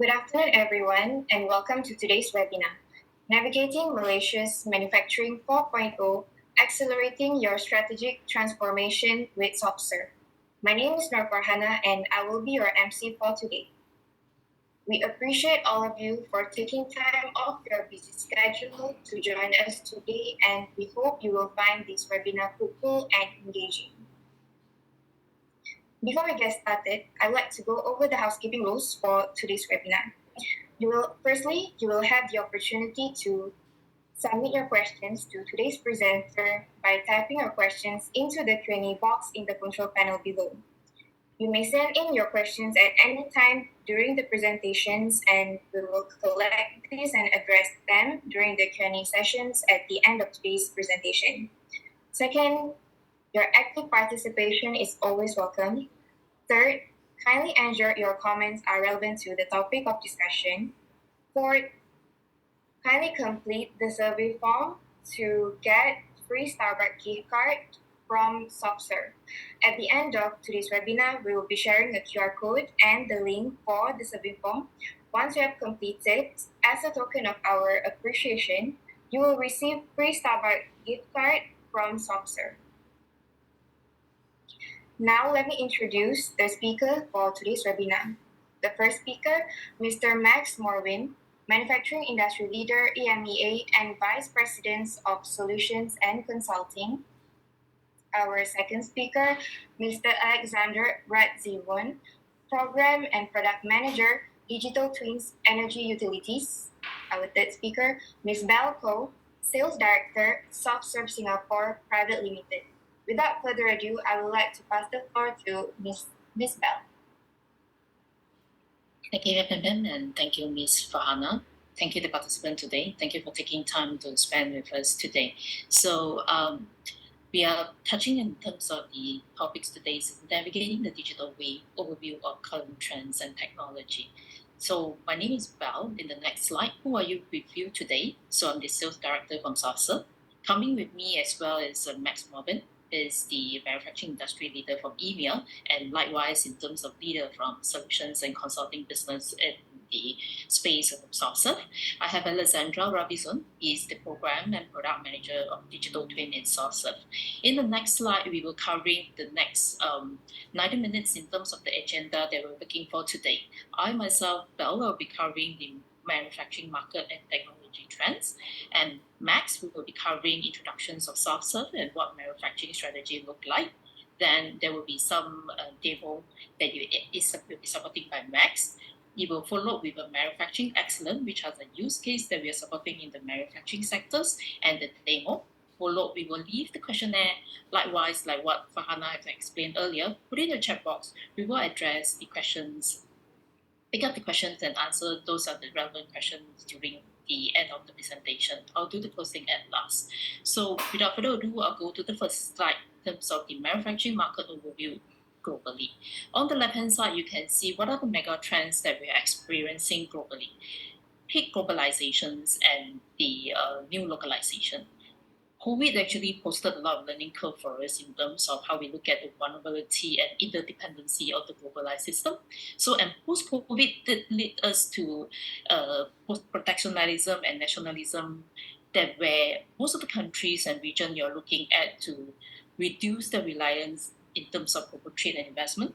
Good afternoon, everyone, and welcome to today's webinar, Navigating Malaysia's Manufacturing 4.0, Accelerating Your Strategic Transformation with SoftServe. My name is Nur Farhana, and I will be your MC for today. We appreciate all of you for taking time off your busy schedule to join us today, and we hope you will find this webinar fruitful and engaging. Before we get started, I'd like to go over the housekeeping rules for today's webinar. You will have the opportunity to submit your questions to today's presenter by typing your questions into the Q&A box in the control panel below. You may send in your questions at any time during the presentations, and we will collect these and address them during the Q&A sessions at the end of today's presentation. Second, your active participation is always welcome. Third, kindly ensure your comments are relevant to the topic of discussion. Fourth, kindly complete the survey form to get free Starbucks gift card from SoftServe. At the end of today's webinar, we will be sharing a QR code and the link for the survey form. Once you have completed, as a token of our appreciation, you will receive free Starbucks gift card from SoftServe. Now let me introduce the speaker for today's webinar. The first speaker, Mr. Max Morwin, Manufacturing Industry Leader, EMEA, and Vice President of Solutions and Consulting. Our second speaker, Mr. Alexander Radzivon, Program and Product Manager, Digital Twins Energy Utilities. Our third speaker, Ms. Belle Koh, Sales Director, SoftServe Singapore Private Limited. Without further ado, I would like to pass the floor to Ms. Belle. Thank you, Pem, and thank you, Ms. Farhana. Thank you, the participant today. Thank you for taking time to spend with us today. So we are touching in terms of the topics today is navigating the digital way, overview of current trends and technology. So my name is Belle. In the next slide, who are you with you today? So I'm the Sales Director from SoftServe. Coming with me as well is Max Morvin, is the manufacturing industry leader from EMEA, and likewise in terms of leader from solutions and consulting business in the space of SoftServe. I have Alexandra Ravison. He is the program and product manager of Digital Twin in SoftServe. In the next slide, we will cover the next 90 minutes in terms of the agenda that we're looking for today. I myself, Belle, will be covering the manufacturing market and technology trends, and Max, we will be covering introductions of SoftServe and what manufacturing strategy look like. Then there will be some demo that will be supported by Max. It will follow with a manufacturing excellence, which has a use case that we are supporting in the manufacturing sectors, and the demo. Followed, we will leave the questionnaire. Likewise, like what Farhana has explained earlier, put in the chat box. We will address the questions, pick up the questions and answer those are the relevant questions during the end of the presentation. I'll do the closing at last. So without further ado, I'll go to the first slide in terms of the manufacturing market overview globally. On the left-hand side, you can see what are the mega trends that we are experiencing globally. Peak globalizations and the new localization. COVID actually posted a lot of learning curve for us in terms of how we look at the vulnerability and interdependency of the globalized system. So, and post-COVID did lead us to post-protectionism and nationalism, that where most of the countries and region you're looking at to reduce the reliance in terms of global trade and investment,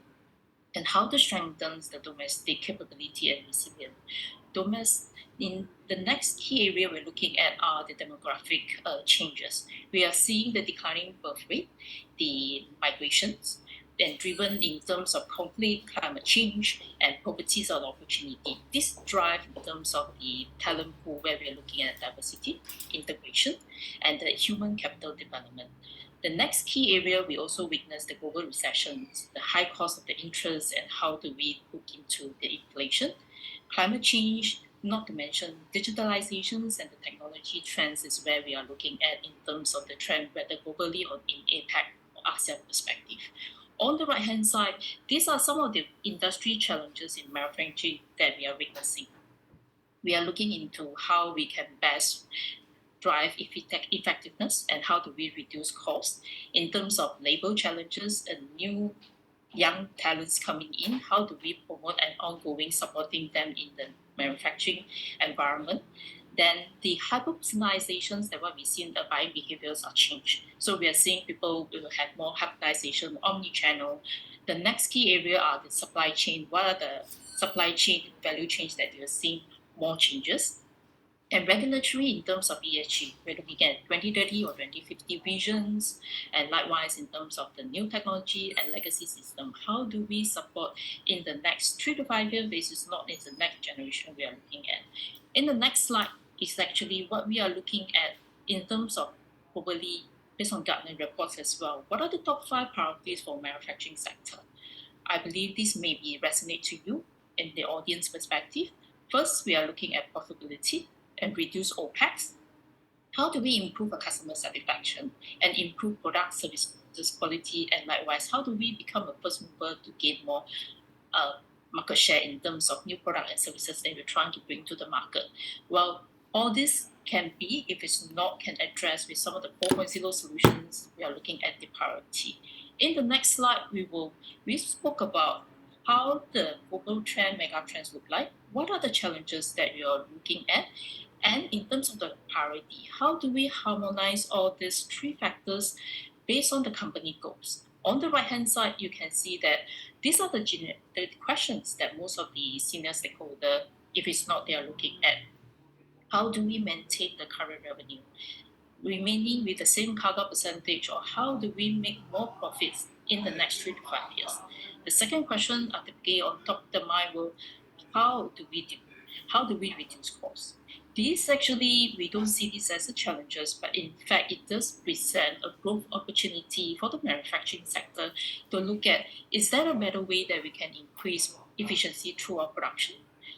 and how to strengthen the domestic capability and resilience. In the next key area we're looking at are the demographic changes. We are seeing the declining birth rate, the migrations, and driven in terms of conflict, climate change, and poverty of opportunity. This drive in terms of the talent pool where we are looking at diversity, integration, and the human capital development. The next key area, we also witness the global recessions, the high cost of the interest, and how do we look into the inflation, climate change, not to mention digitalizations and the technology trends is where we are looking at in terms of the trend, whether globally or in APAC or ASEAN perspective. On the right-hand side, these are some of the industry challenges in manufacturing that we are witnessing. We are looking into how we can best drive effectiveness and how do we reduce costs in terms of labor challenges and new young talents coming in, how do we promote and ongoing supporting them in the manufacturing environment. Then the hyper-personalizations that what we see in the buying behaviors are changed. So we are seeing people will have more hybridization, omni-channel. The next key area are the supply chain. What are the supply chain value chains that you're seeing more changes? And regulatory in terms of ESG, we're looking at 2030 or 2050 visions, and likewise in terms of the new technology and legacy system. How do we support in the next 3 to 5 year basis, not in the next generation we are looking at? In the next slide is actually what we are looking at in terms of probably based on Gartner reports as well. What are the top 5 priorities for manufacturing sector? I believe this may be resonate to you in the audience perspective. First, we are looking at profitability and reduce OPEX. How do we improve our customer satisfaction and improve product service quality? And likewise, how do we become a first mover to gain more market share in terms of new product and services that we're trying to bring to the market? Well, all this can be, if it's not, can address with some of the 4.0 solutions we are looking at the priority. In the next slide, we spoke about how the global trend, mega trends look like. What are the challenges that we are looking at? And in terms of the priority, how do we harmonize all these 3 factors based on the company goals? On the right-hand side, you can see that these are the questions that most of the senior stakeholder, if it's not, they are looking at. How do we maintain the current revenue? Remaining with the same cargo percentage, or how do we make more profits in the next 3 to 5 years? The second question at the beginning on top of the mind will, how do we reduce costs? This actually, we don't see this as a challenges, but in fact, it does present a growth opportunity for the manufacturing sector to look at, is there a better way that we can increase efficiency through our production?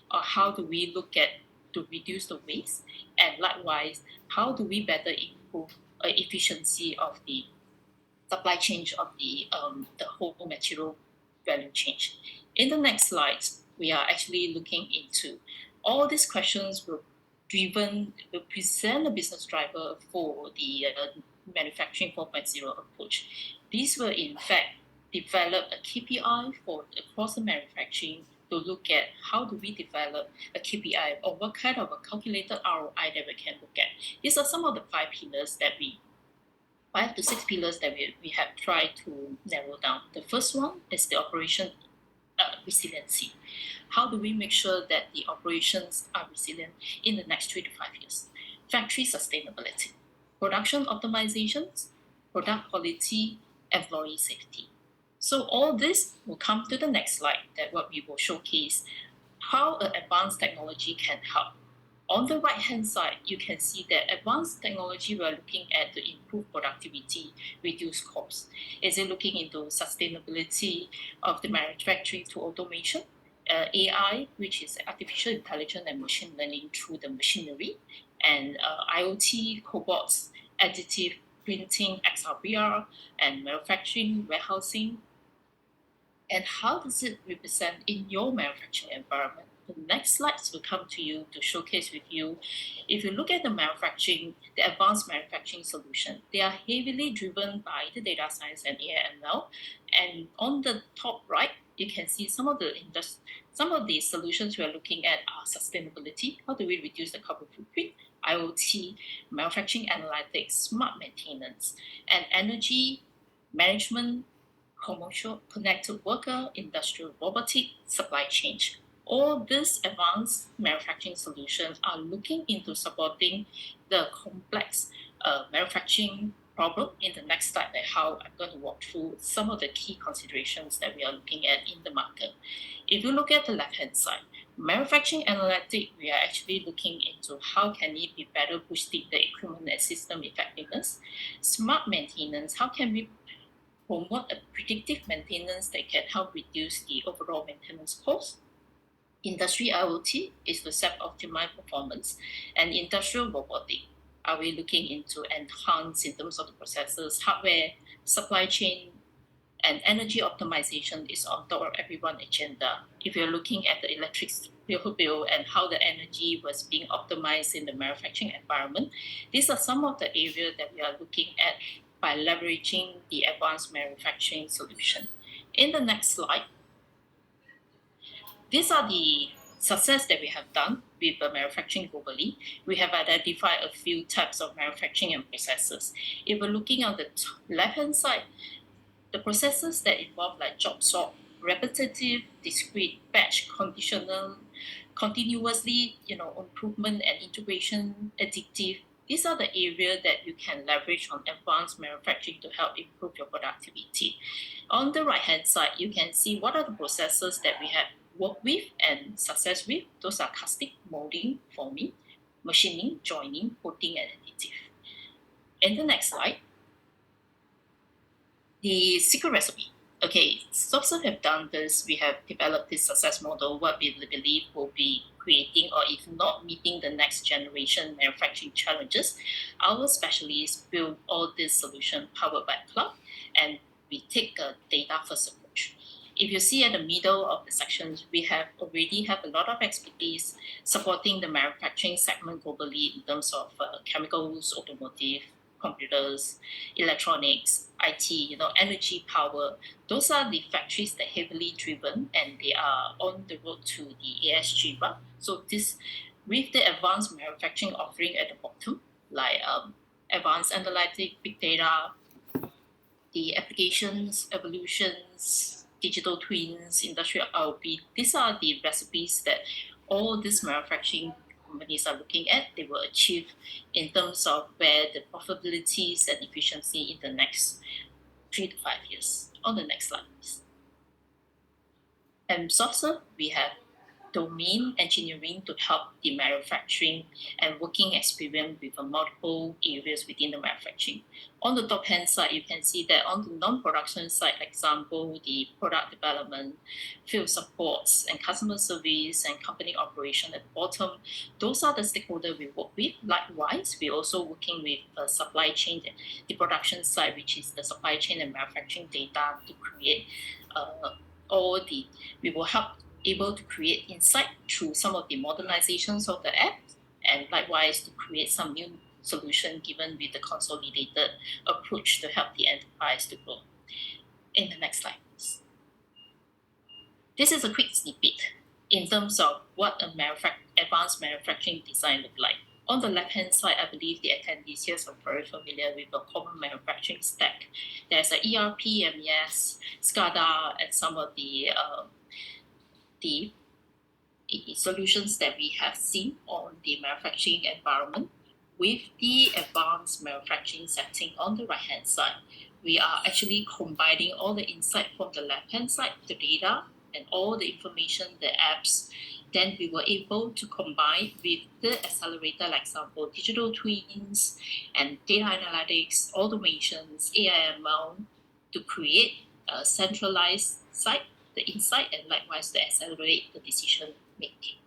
Or how do we look at to reduce the waste? And likewise, how do we better improve efficiency of the supply chain of the whole material value chain? In the next slides, we are actually looking into all these questions will present a business driver for the manufacturing 4.0 approach. These will in fact develop a KPI for across the manufacturing to look at how do we develop a KPI or what kind of a calculated ROI that we can look at. These are some of the 5 to 6 pillars that we have tried to narrow down. The first one is the operation resiliency. How do we make sure that the operations are resilient in the next 3 to 5 years? Factory sustainability, production optimizations, product quality, employee safety. So all this will come to the next slide, that what we will showcase how an advanced technology can help. On the right-hand side, you can see that advanced technology we are looking at to improve productivity, reduce costs. Is it looking into sustainability of the manufacturing to automation, AI, which is artificial intelligence and machine learning through the machinery, and IoT, cobots, additive printing, XR/VR, and manufacturing, warehousing. And how does it represent in your manufacturing environment? The next slides will come to you to showcase with you. If you look at the manufacturing, the advanced manufacturing solution, they are heavily driven by the data science and AI/ML. And on the top right, you can see some of the solutions we are looking at are sustainability. How do we reduce the carbon footprint? IoT, manufacturing analytics, smart maintenance, and energy management, commercial connected worker, industrial robotic, supply chain. All these advanced manufacturing solutions are looking into supporting the complex manufacturing problem. In the next slide, how I'm going to walk through some of the key considerations that we are looking at in the market. If you look at the left-hand side, manufacturing analytics, we are actually looking into how can it be better boosting the equipment and system effectiveness. Smart maintenance, how can we promote a predictive maintenance that can help reduce the overall maintenance cost. Industry IoT is to set optimize performance, and industrial robotic, are we looking into enhance in terms of the processes, hardware, supply chain, and energy optimization is on top of everyone's agenda. If you're looking at the electric bill and how the energy was being optimized in the manufacturing environment, these are some of the areas that we are looking at by leveraging the advanced manufacturing solution. In the next slide, these are the success that we have done with manufacturing globally. We have identified a few types of manufacturing and processes. If we're looking on the left-hand side, the processes that involve like job sort, repetitive, discrete, batch, conditional, continuously, improvement and integration, additive. These are the areas that you can leverage on advanced manufacturing to help improve your productivity. On the right-hand side, you can see what are the processes that we have worked with and success with. Those are casting, molding, forming, machining, joining, coating, and additive. In the next slide, the secret recipe. Okay, SoftServe have done this. We have developed this success model, what we believe will be creating or if not meeting the next generation manufacturing challenges. Our specialists build all this solution powered by cloud, and we take a data-first approach. If you see at the middle of the sections, we already have a lot of expertise supporting the manufacturing segment globally in terms of chemicals, automotive, computers, electronics, IT, energy, power. Those are the factories that are heavily driven and they are on the road to the ASG route. So this, with the advanced manufacturing offering at the bottom, like advanced analytic, big data, the applications, evolutions, digital twins, industrial IoT, these are the recipes that all these manufacturing companies are looking at. They will achieve in terms of where the profitabilities and efficiency in the next 3 to 5 years. On the next slide, please. And SoftServe, we have domain engineering to help the manufacturing and working experience with multiple areas within the manufacturing. On the top hand side, you can see that on the non-production side, example, the product development, field supports, and customer service and company operation at the bottom, those are the stakeholders we work with. Likewise, we're also working with supply chain, the production side, which is the supply chain and manufacturing data to create we will help able to create insight through some of the modernizations of the app, and likewise to create some new solution given with the consolidated approach to help the enterprise to grow. In the next slide, please. This is a quick snippet in terms of what a advanced manufacturing design look like. On the left-hand side, I believe the attendees here are very familiar with a common manufacturing stack. There's a ERP, MES, SCADA, and some of the solutions that we have seen on the manufacturing environment. With the advanced manufacturing setting on the right-hand side, we are actually combining all the insight from the left-hand side, the data, and all the information, the apps. Then we were able to combine with the accelerator, like example, digital twins and data analytics, automations, AI/ML, to create a centralized site, the insight, and likewise to accelerate the decision making.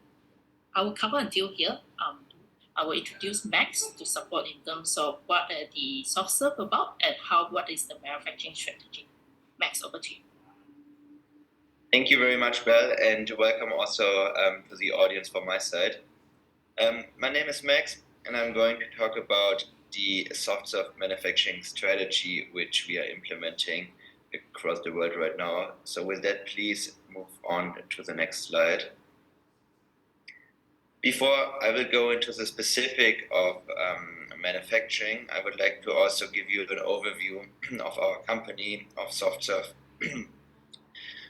I will cover until here. I will introduce Max to support in terms of what are the SoftServe about and what is the manufacturing strategy. Max, over to you. Thank you very much, Belle, and welcome also to the audience from my side. My name is Max, and I'm going to talk about the SoftServe manufacturing strategy, which we are implementing across the world right now. So with that, please move on to the next slide. Before I will go into the specific of manufacturing, I would like to also give you an overview of our company, of SoftServe.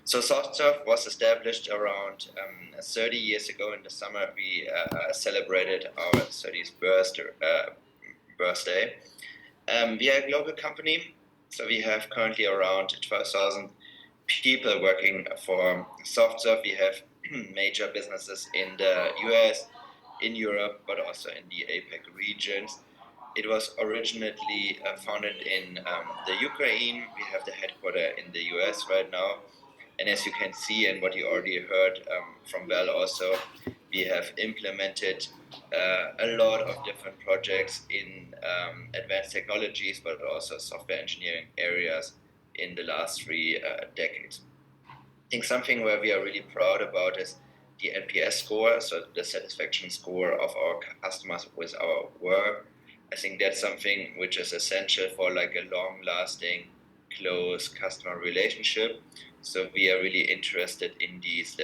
So SoftServe was established around 30 years ago. In the summer, we celebrated our 30th birthday. We are a global company, so we have currently around 12,000 people working for SoftServe. We have major businesses in the US, in Europe, but also in the APAC regions. It was originally founded in the Ukraine. We have the headquarters in the US right now. And as you can see, and what you already heard from Val also, we have implemented a lot of different projects in advanced technologies, but also software engineering areas in the last 3 decades. I think something where we are really proud about is the NPS score, so the satisfaction score of our customers with our work. I think that's something which is essential for like a long-lasting close customer relationship. So we are really interested in these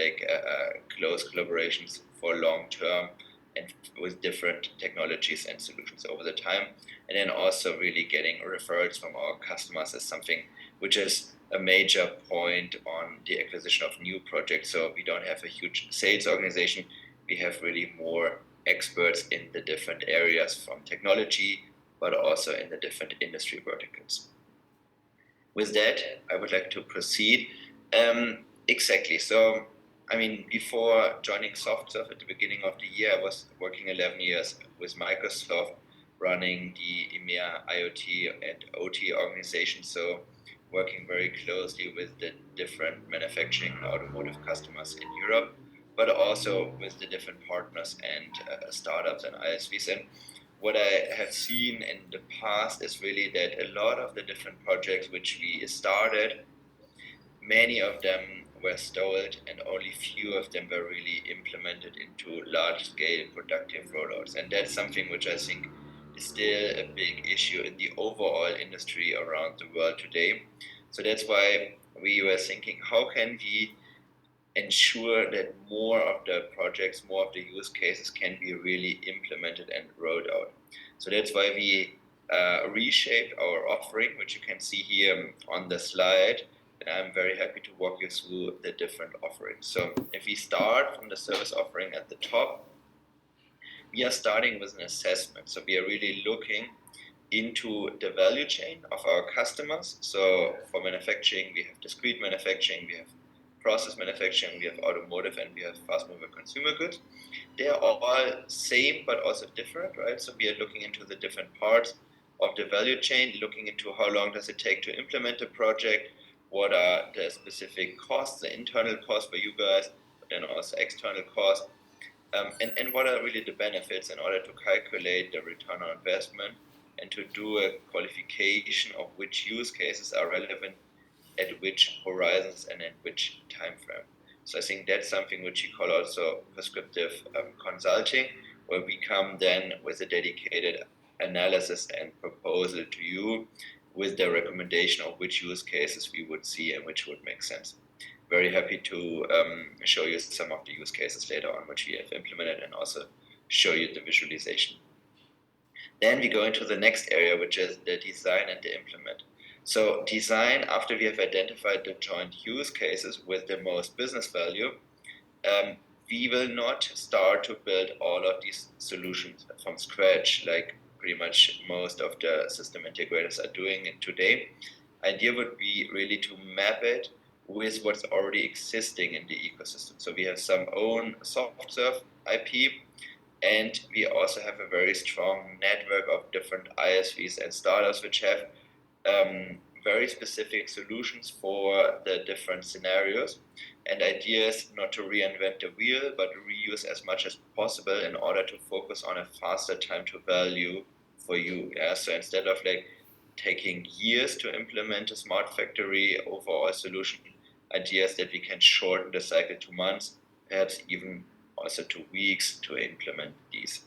close collaborations for long term and with different technologies and solutions over the time. And then also really getting referrals from our customers is something which is a major point on the acquisition of new projects. So we don't have a huge sales organization. We have really more experts in the different areas from technology, but also in the different industry verticals. With that, I would like to proceed. Exactly. So, before joining SoftServe at the beginning of the year, I was working 11 years with Microsoft, running the EMEA IoT and OT organization. So, working very closely with the different manufacturing and automotive customers in Europe, but also with the different partners and startups and ISVs. And what I have seen in the past is really that a lot of the different projects which we started, many of them were stalled and only few of them were really implemented into large-scale productive rollouts. And that's something which I think is still a big issue in the overall industry around the world today. So that's why we were thinking, how can we ensure that more of the projects, more of the use cases can be really implemented and rolled out. So that's why we reshaped our offering, which you can see here on the slide. And I'm very happy to walk you through the different offerings. So if we start from the service offering at the top, we are starting with an assessment. So we are really looking into the value chain of our customers. So for manufacturing, we have discrete manufacturing, we have process manufacturing, we have automotive, and we have fast mover consumer goods. They are all same but also different, right? So we are looking into the different parts of the value chain, looking into how long does it take to implement a project, what are the specific costs, the internal costs for you guys, but then also external costs, and what are really the benefits in order to calculate the return on investment and to do a qualification of which use cases are relevant at which horizons and at which time frame. So I think that's something which you call also prescriptive consulting, where we come then with a dedicated analysis and proposal to you with the recommendation of which use cases we would see and which would make sense. Very happy to show you some of the use cases later on which we have implemented and also show you the visualization. Then we go into the next area, which is the design and the implement. So design, after we have identified the joint use cases with the most business value, we will not start to build all of these solutions from scratch, like pretty much most of the system integrators are doing it today. Idea would be really to map it with what's already existing in the ecosystem. So we have some own SoftServe IP, and we also have a very strong network of different ISVs and startups which have very specific solutions for the different scenarios. And idea is not to reinvent the wheel, but reuse as much as possible in order to focus on a faster time to value for you. Yeah? So instead of taking years to implement a smart factory overall solution, ideas that we can shorten the cycle to months, perhaps even also to weeks to implement these.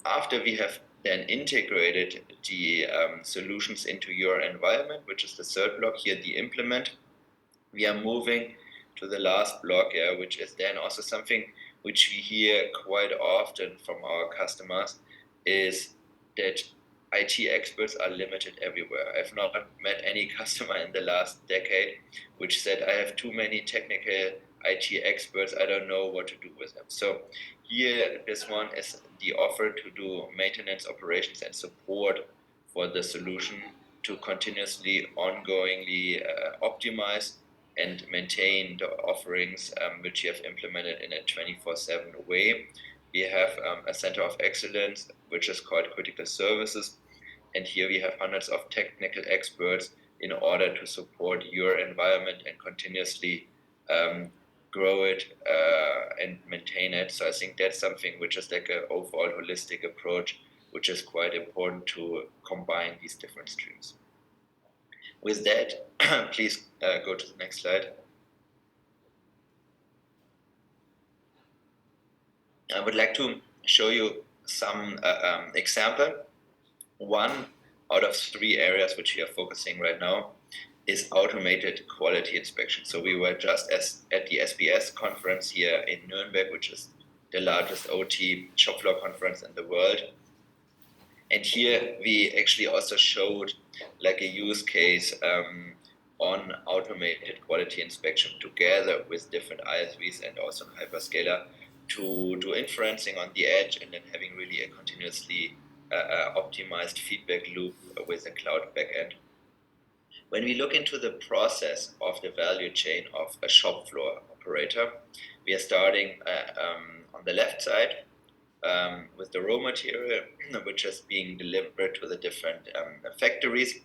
After we have then integrated the solutions into your environment, which is the third block here, the implement, we are moving to the last block, which is then also something which we hear quite often from our customers, is that IT experts are limited everywhere. I've not met any customer in the last decade which said, I have too many technical IT experts, I don't know what to do with them. So here, this one is the offer to do maintenance, operations, and support for the solution to continuously, ongoingly optimize and maintain the offerings which you have implemented in a 24/7 way. We have a center of excellence, which is called critical services. And here we have hundreds of technical experts in order to support your environment and continuously grow it and maintain it. So I think that's something which is like an overall holistic approach, which is quite important to combine these different streams. With that, please go to the next slide. I would like to show you some example. One out of 3 areas which we are focusing right now is automated quality inspection. So we were just at the SBS conference here in Nuremberg, which is the largest OT shop floor conference in the world. And here we actually also showed like a use case on automated quality inspection together with different ISVs and also hyperscaler to do inferencing on the edge and then having really a continuously optimized feedback loop with a cloud backend. When we look into the process of the value chain of a shop floor operator, we are starting on the left side with the raw material, which is being delivered to the different factories.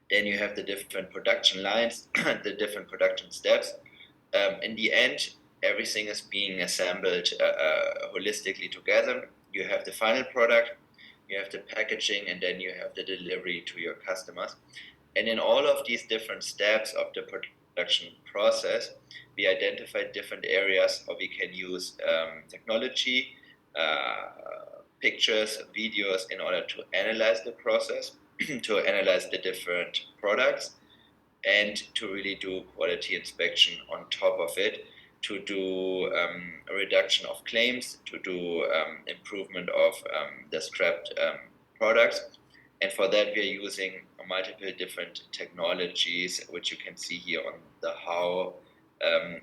Then you have the different production lines, the different production steps. In the end, everything is being assembled holistically together. You have the final product, you have the packaging, and then you have the delivery to your customers. And in all of these different steps of the production process, we identified different areas how we can use technology, pictures, videos in order to analyze the process, to analyze the different products, and to really do quality inspection on top of it, to do a reduction of claims, to do improvement of the scrapped products. And for that, we are using multiple different technologies, which you can see here on the how,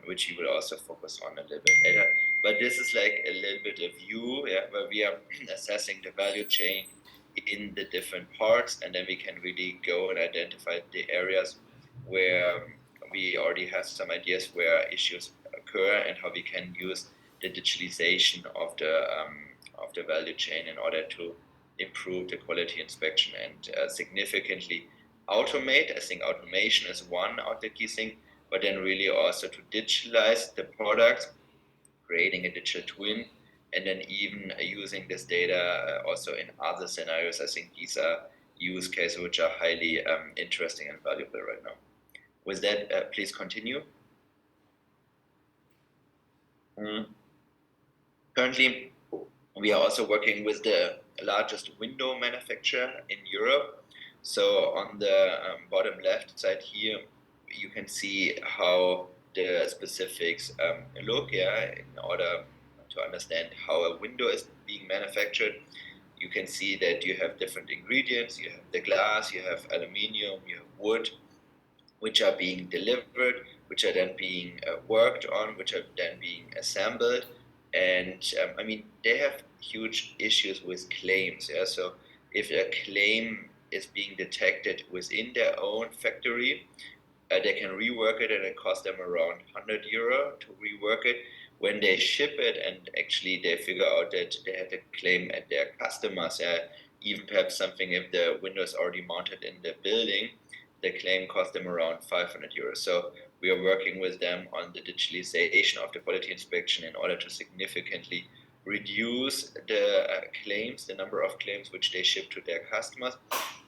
which we will also focus on a little bit later. But this is like a little bit of view, where we are assessing the value chain in the different parts, and then we can really go and identify the areas where we already have some ideas where issues occur and how we can use the digitalization of the value chain in order to improve the quality inspection and significantly automate. I think automation is one of the key things, but then really also to digitalize the products, creating a digital twin, and then even using this data also in other scenarios. I think these are use cases which are highly interesting and valuable right now. With that, please continue. Currently, we are also working with the largest window manufacturer in Europe. So on the bottom left side here, you can see how the specifics look, in order to understand how a window is being manufactured. You can see that you have different ingredients. You have the glass, you have aluminium, you have wood, which are being delivered, which are then being worked on, which are then being assembled. And I mean, they have huge issues with claims. So if a claim is being detected within their own factory, they can rework it, and it costs them around €100 to rework it. When they ship it and actually they figure out that they had a claim at their customers, even perhaps something if the window is already mounted in the building, the claim cost them around €500. So we are working with them on the digitalization of the quality inspection in order to significantly reduce the claims, the number of claims which they ship to their customers,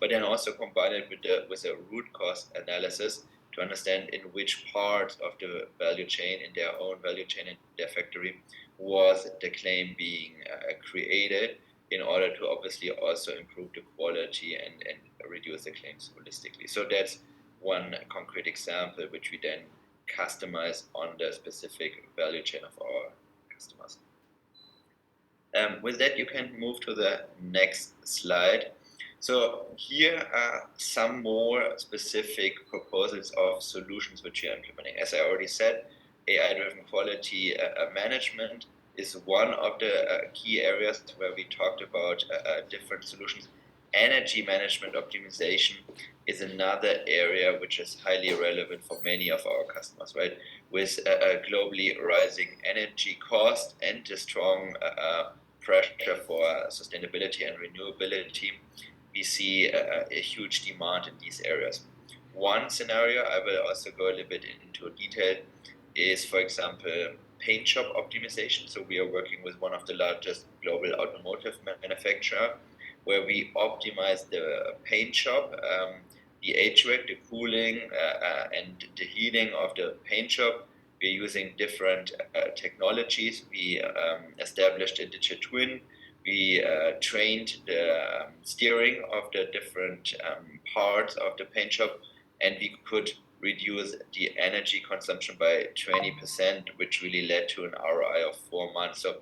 but then also combine it with a root cause analysis to understand in which part of the value chain, in their own value chain in their factory, was the claim being created, in order to obviously also improve the quality and reduce the claims holistically. So that's one concrete example which we then customize on the specific value chain of our customers. With that, you can move to the next slide. So here are some more specific proposals of solutions which we are implementing. As I already said, AI-driven quality management is one of the key areas where we talked about different solutions. Energy management optimization is another area which is highly relevant for many of our customers, right? With globally rising energy cost and the strong pressure for sustainability and renewability, we see a huge demand in these areas. One scenario, I will also go a little bit into detail, is, for example, paint shop optimization. So we are working with one of the largest global automotive manufacturer, where we optimize the paint shop, the HVAC, the cooling, and the heating of the paint shop. We're using different technologies. We established a digital twin. We trained the steering of the different parts of the paint shop, and we could reduce the energy consumption by 20%, which really led to an ROI of 4 months. So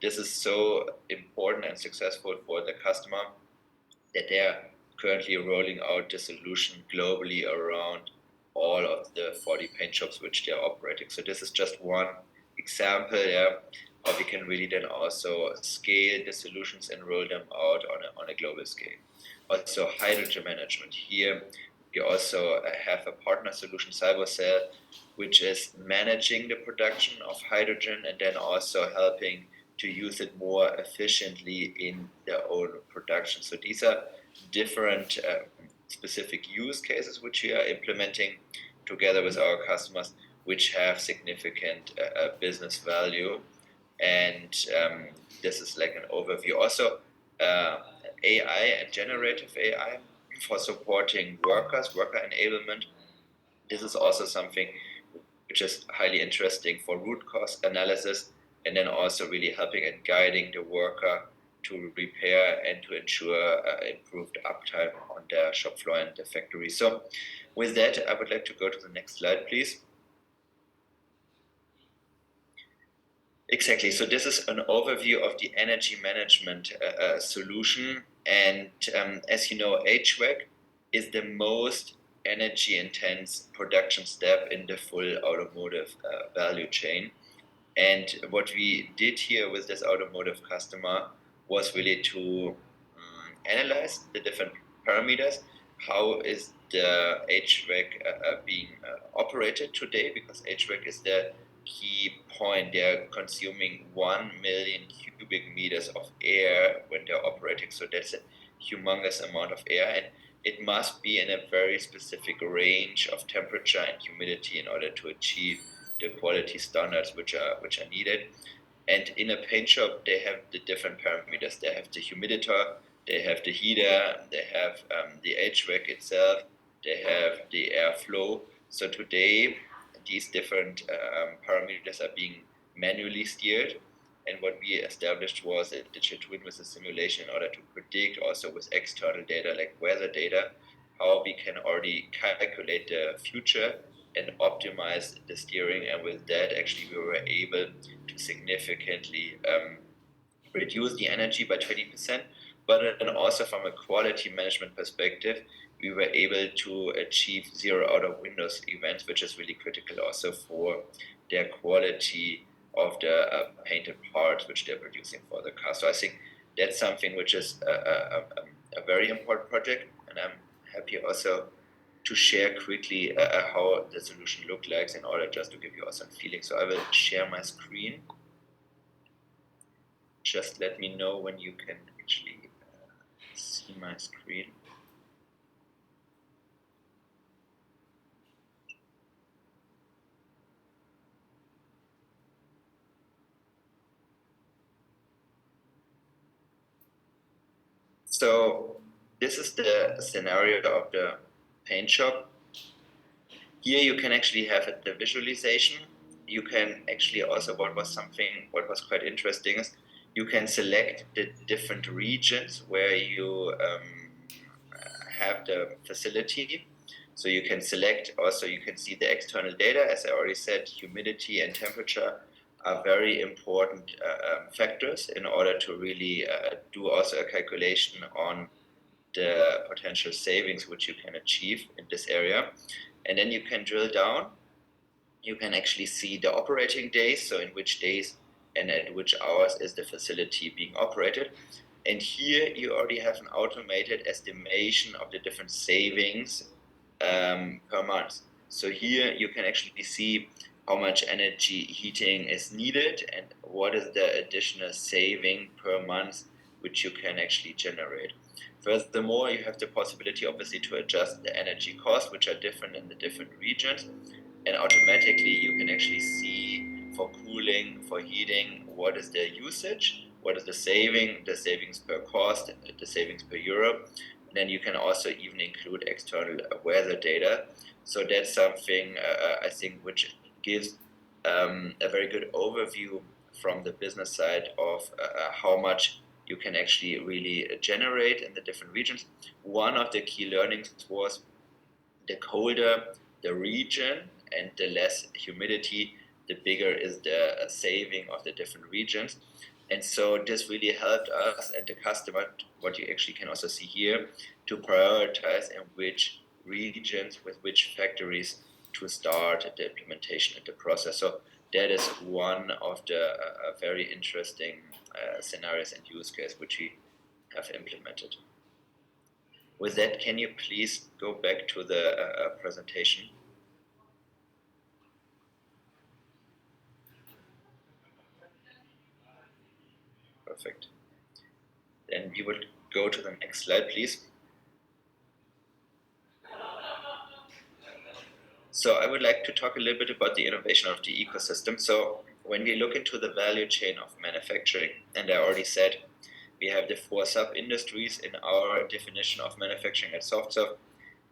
this is so important and successful for the customer that they are currently rolling out the solution globally around all of the 40 paint shops which they are operating. So this is just one example, how we can really then also scale the solutions and roll them out on a global scale. Also, hydrogen management. Here we also have a partner solution, SoftServe, which is managing the production of hydrogen and then also helping to use it more efficiently in their own production. So these are different specific use cases which we are implementing together with our customers, which have significant business value. And this is like an overview. Also, AI and generative AI for supporting worker enablement. This is also something which is highly interesting for root cause analysis, and then also really helping and guiding the worker to repair and to ensure improved uptime on their shop floor and the factory. So with that, I would like to go to the next slide, please. Exactly. So this is an overview of the energy management solution. And as you know, HVAC is the most energy intense production step in the full automotive value chain. And what we did here with this automotive customer was really to analyze the different parameters. How is the HVAC being operated today? Because HVAC is the key point. They're consuming 1 million cubic meters of air when they're operating. So that's a humongous amount of air. And it must be in a very specific range of temperature and humidity in order to achieve the quality standards which are needed. And in a paint shop, they have the different parameters. They have the humiditor, they have the heater, they have the HVAC itself, they have the airflow. So today, these different parameters are being manually steered. And what we established was a digital twin with a simulation in order to predict also with external data like weather data, how we can already calculate the future and optimize the steering. And with that, actually, we were able to significantly reduce the energy by 20%. But then also from a quality management perspective, we were able to achieve 0 out of windows events, which is really critical also for their quality of the painted parts which they're producing for the car. So I think that's something which is a very important project, and I'm happy also to share quickly how the solution looks like in order just to give you also a feeling. So I will share my screen. Just let me know when you can actually see my screen. So this is the scenario of the paint shop. Here you can actually have the visualization. You can actually also, what was quite interesting is you can select the different regions where you have the facility. So you can select also, you can see the external data. As I already said, humidity and temperature are very important factors in order to really do also a calculation on the potential savings which you can achieve in this area. And then you can drill down. You can actually see the operating days, so in which days and at which hours is the facility being operated. And here you already have an automated estimation of the different savings per month. So here you can actually see how much energy heating is needed and what is the additional saving per month which you can actually generate. Furthermore, you have the possibility obviously to adjust the energy costs, which are different in the different regions, and automatically you can actually see for cooling, for heating, what is the usage, what is the savings per cost, the savings per euro. And then you can also even include external weather data. So that's something I think which gives a very good overview from the business side of how much you can actually really generate in the different regions. One of the key learnings was the colder the region and the less humidity, the bigger is the saving of the different regions. And so this really helped us and the customer, what you actually can also see here, to prioritize in which regions with which factories to start the implementation and the process. So that is one of the very interesting scenarios and use case which we have implemented. With that, can you please go back to the presentation? Perfect. Then we will go to the next slide, please. So I would like to talk a little bit about the innovation of the ecosystem. So when we look into the value chain of manufacturing, and I already said, we have the 4 sub-industries in our definition of manufacturing at SoftServe.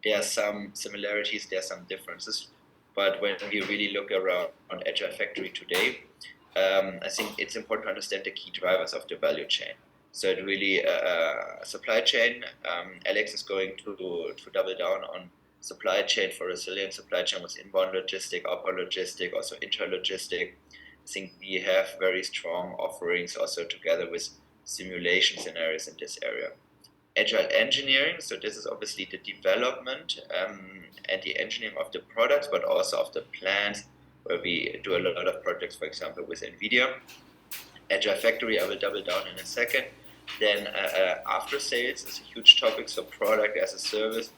There are some similarities, there are some differences. But when we really look around on Agile Factory today, I think it's important to understand the key drivers of the value chain. So it really, supply chain, Alex is going to double down on supply chain for resilient supply chain with inbound logistic, outbound logistic, also intralogistic. I think we have very strong offerings also together with simulation scenarios in this area. Agile engineering, so this is obviously the development and the engineering of the products, but also of the plans, where we do a lot of projects, for example, with NVIDIA. Agile Factory, I will double down in a second. Then after sales is a huge topic, so product as a service.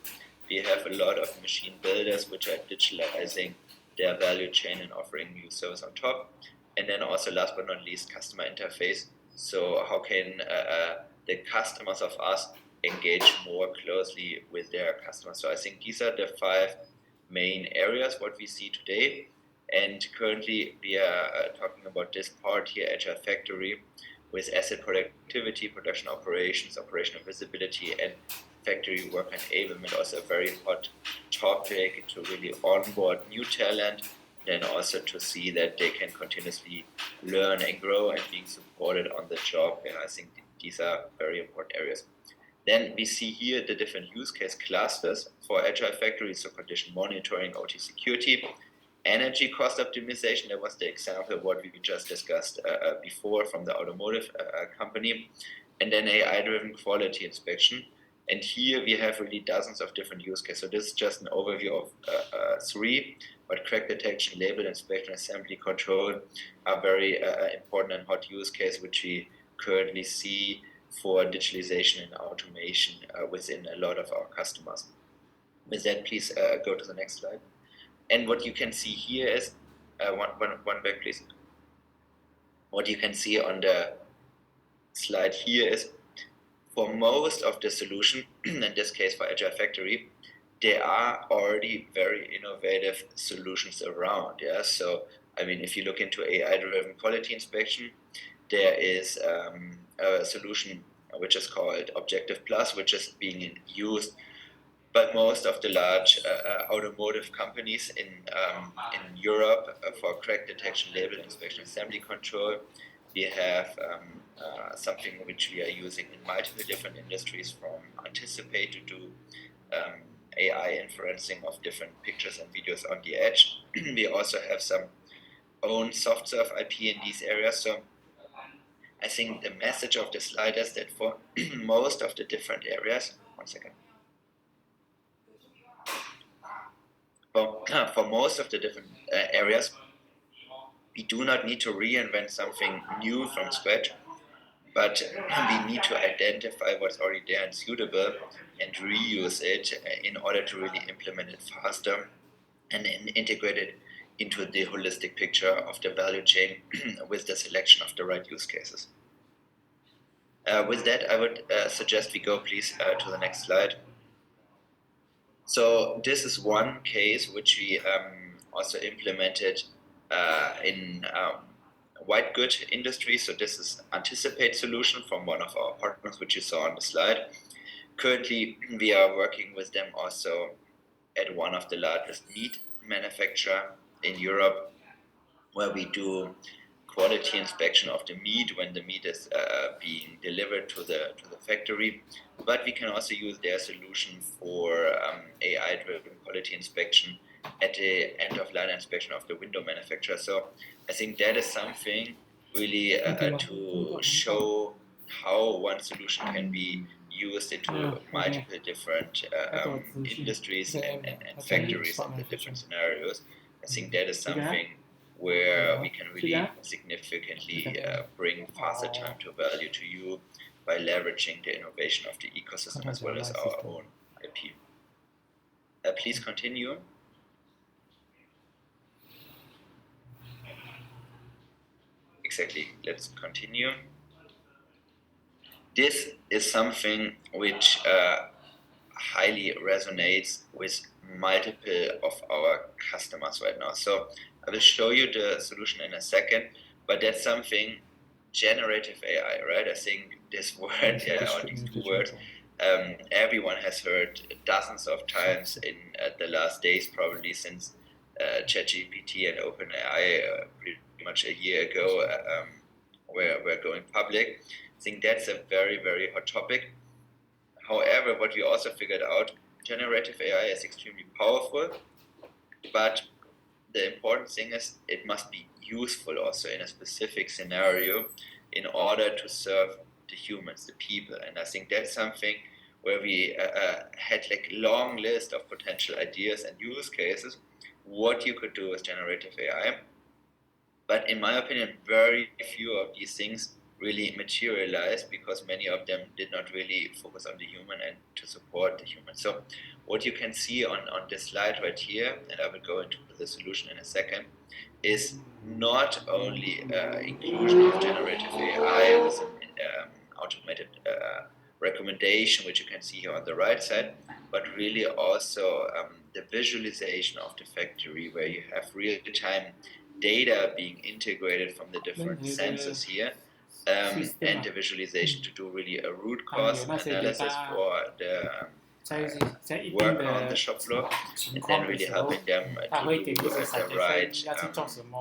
We have a lot of machine builders which are digitalizing their value chain and offering new service on top. And then also last but not least, customer interface. So how can the customers of us engage more closely with their customers? So I think these are the 5 main areas what we see today. And currently we are talking about this part here, Agile Factory, with asset productivity, production operations, operational visibility, and factory work enablement, also a very hot topic to really onboard new talent, then also to see that they can continuously learn and grow and being supported on the job. And I think these are very important areas. Then we see here the different use case clusters for Agile Factory, so condition monitoring, OT security, energy cost optimization. That was the example of what we just discussed before from the automotive company, and then AI-driven quality inspection. And here we have really dozens of different use cases. So this is just an overview of 3, but crack detection, label inspection, assembly control are very important and hot use case, which we currently see for digitalization and automation within a lot of our customers. With that, please go to the next slide. And what you can see here is, one back please. What you can see on the slide here is, for most of the solution, in this case for Agile Factory, there are already very innovative solutions around. Yeah, so I mean, if you look into AI-driven quality inspection, there is a solution which is called Objective Plus, which is being used by most of the large automotive companies in Europe for crack detection, label inspection, assembly control. We have something which we are using in multiple different industries, from Anticipate to do AI inferencing of different pictures and videos on the edge. We also have some own SoftServe IP in these areas. So I think the message of the slide is that for most of the different areas, for most of the different areas, we do not need to reinvent something new from scratch, but we need to identify what's already there and suitable and reuse it in order to really implement it faster and integrate it into the holistic picture of the value chain with the selection of the right use cases. With that, I would suggest we go please to the next slide. So this is one case which we also implemented in white good industry. So this is Anticipate solution from one of our partners, which you saw on the slide. Currently, we are working with them also at one of the largest meat manufacturer in Europe, where we do quality inspection of the meat when the meat is being delivered to the factory. But we can also use their solution for AI-driven quality inspection at the end of line inspection of the window manufacturer. So I think that is something really to show how one solution can be used into multiple different industries and factories and the different scenarios. I think that is something where we can really significantly bring faster time to value to you by leveraging the innovation of the ecosystem as well as our own IP. Please continue. Exactly, let's continue. This is something which highly resonates with multiple of our customers right now. So I will show you the solution in a second, but that's something generative AI, right? I think this word, or these two words, everyone has heard dozens of times in the last days, probably since ChatGPT and OpenAI pretty much a year ago were going public. I think that's a very, very hot topic. However, what we also figured out, generative AI is extremely powerful, but the important thing is it must be useful also in a specific scenario in order to serve the humans, the people. And I think that's something where we had like long list of potential ideas and use cases, what you could do with generative AI. But in my opinion, very few of these things really materialized because many of them did not really focus on the human and to support the human. So what you can see on this slide right here, and I will go into the solution in a second, is not only inclusion of generative AI with an automated recommendation, which you can see here on the right side, but really also the visualization of the factory where you have real-time data being integrated from the different sensors here, and the visualization to do really a root cause analysis for the worker on the shop floor, and then really helping them to do the right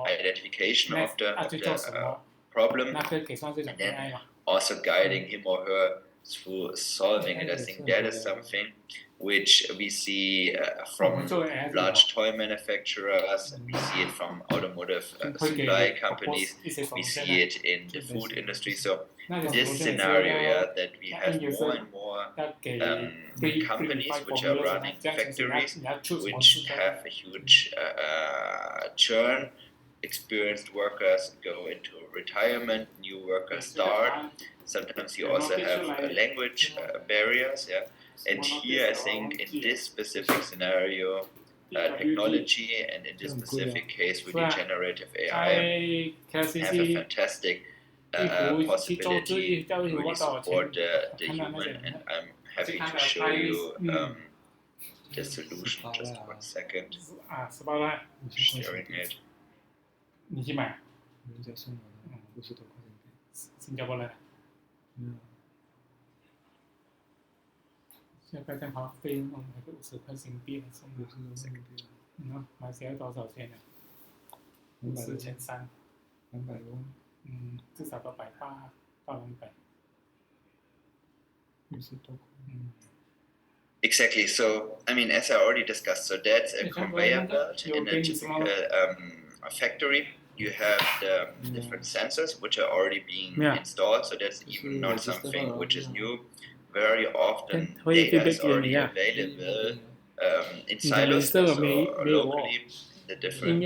identification of the problem, and then also guiding him or her through solving it. I think that is something which we see from large toy manufacturers, we see it from automotive supply companies, we see it in the food industry. So this scenario that we have more and more companies which are running factories which have a huge churn, experienced workers go into retirement, new workers start. Sometimes you also have language barriers, yeah. And here I think in this specific scenario, technology and in this specific case with the generative AI have a fantastic possibility to really support the human, and I'm happy to show you the solution. Just 1 second. Sharing it. 你去买？人家送我的，50多块钱一个。新加坡来的。现在正好费用那个50块新币送50多新币。马来西亚多少钱呢？4000-300。200多。至少到180到200。50多块。Exactly. So, I mean, as I already discussed, so that's a conveyor belt in a typical factory. You have the different sensors which are already being installed. So that's even not something which is new. Very often data is already available in silos, so locally in the different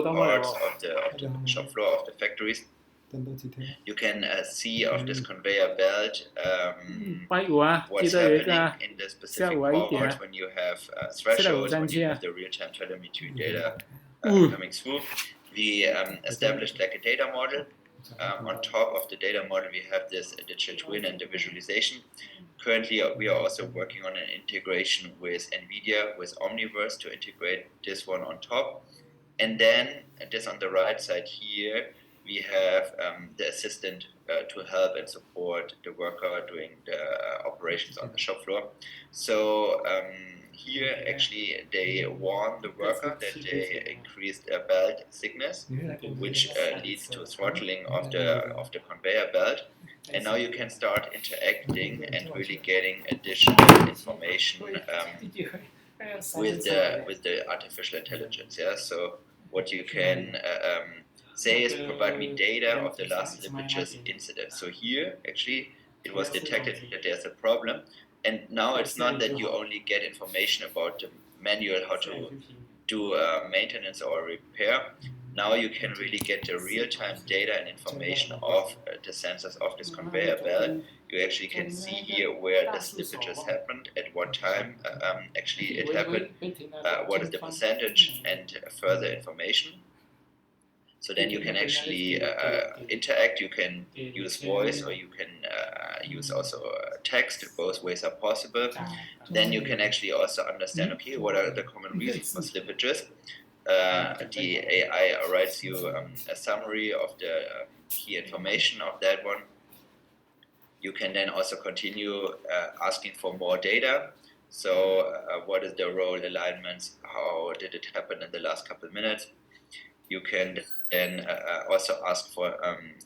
parts of the shop floor of the factories. You can see of this conveyor belt what's happening in the specific part when you have thresholds, when you have the real-time telemetry data coming through. We established like a data model. On top of the data model, we have this digital twin and the visualization. Currently, we are also working on an integration with NVIDIA, with Omniverse, to integrate this one on top. And then, this on the right side here, we have the assistant to help and support the worker doing the operations on the shop floor. So here actually they warn the worker that they increased their belt thickness, which leads to throttling of the conveyor belt. And now you can start interacting and really getting additional information with the artificial intelligence. Yeah. So what you can say is provide me data of the last slippages incident. So here actually it was detected that there's a problem, and now it's not that you only get information about the manual how to do maintenance or repair. Now you can really get the real-time data and information of the sensors of this conveyor belt. You actually can see here where the slippages happened, at what time actually it happened, what is the percentage, and further information. So then you can actually interact. You can use voice or you can use also text. Both ways are possible. Then you can actually also understand, okay, what are the common reasons for slippages. The AI writes you a summary of the key information of that one. You can then also continue asking for more data. So what is the role alignments? How did it happen in the last couple of minutes? You can then also ask for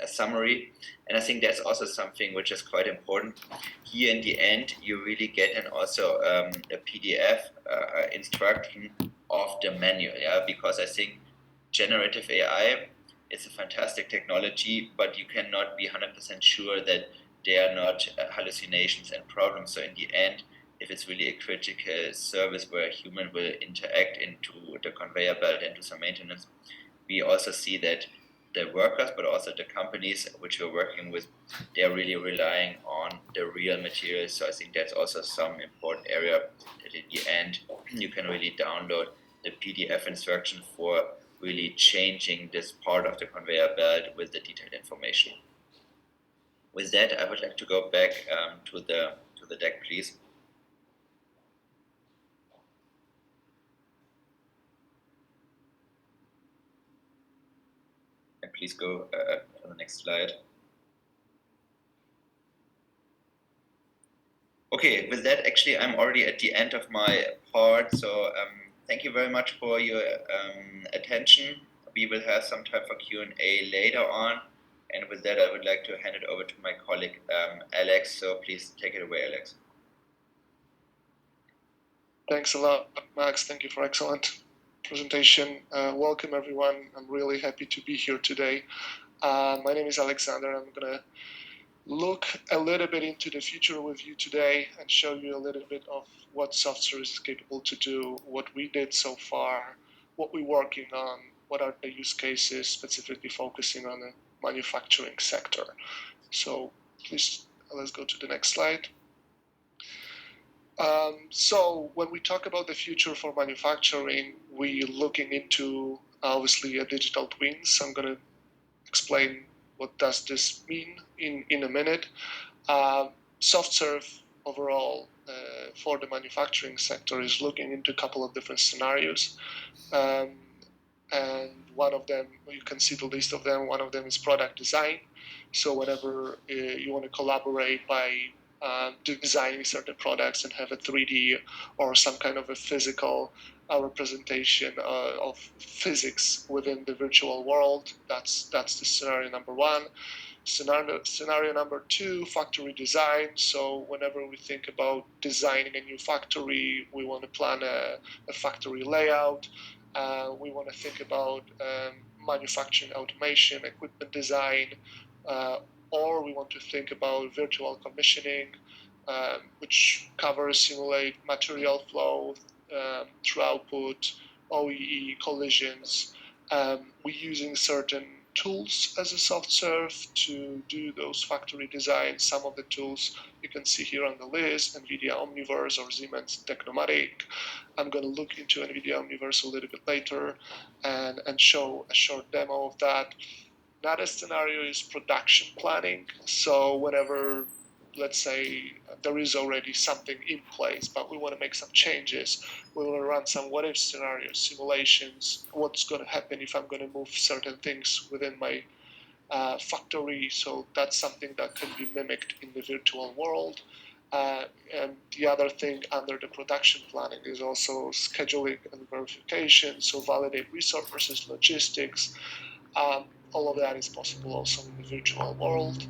a summary. And I think that's also something which is quite important. Here in the end, you really get an also a PDF instruction of the manual, yeah, because I think generative AI is a fantastic technology, but you cannot be 100% sure that they are not hallucinations and problems. So in the end, if it's really a critical service where a human will interact into the conveyor belt and do some maintenance, we also see that the workers, but also the companies which we're working with, they're really relying on the real materials. So I think that's also some important area that in the end, you can really download the PDF instruction for really changing this part of the conveyor belt with the detailed information. With that, I would like to go back to the deck, please. And please go to the next slide. Okay, with that, actually, I'm already at the end of my part. So thank you very much for your attention. We will have some time for Q&A later on. And with that, I would like to hand it over to my colleague, Alex. So please take it away, Alex. Thanks a lot, Max. Thank you for excellent presentation. Welcome, everyone. I'm really happy to be here today. My name is Alexander. I'm going to look a little bit into the future with you today and show you a little bit of what SoftServe is capable to do, what we did so far, what we're working on, what are the use cases specifically focusing on the manufacturing sector. So please, let's go to the next slide. So when we talk about the future for manufacturing, we're looking into obviously a digital twin. So I'm going to explain what does this mean in a minute. SoftServe overall for the manufacturing sector is looking into a couple of different scenarios. And one of them, you can see the list of them, one of them is product design. So whenever you want to collaborate by designing certain products and have a 3D or some kind of a physical representation of physics within the virtual world, that's the scenario number one. Scenario number two, factory design. So whenever we think about designing a new factory, we want to plan a factory layout. We want to think about manufacturing automation, equipment design, or we want to think about virtual commissioning, which covers simulate material flow, throughput, OEE, collisions. We're using certain tools as a SoftServe to do those factory designs. Some of the tools you can see here on the list, NVIDIA Omniverse or Siemens Technomatic. I'm going to look into NVIDIA Omniverse a little bit later and show a short demo of that. Another scenario is production planning. So whenever, let's say, there is already something in place, but we want to make some changes, we want to run some what-if scenarios, simulations, what's going to happen if I'm going to move certain things within my factory. So that's something that can be mimicked in the virtual world. And the other thing under the production planning is also scheduling and verification. So validate resources, logistics. All of that is possible also in the virtual world.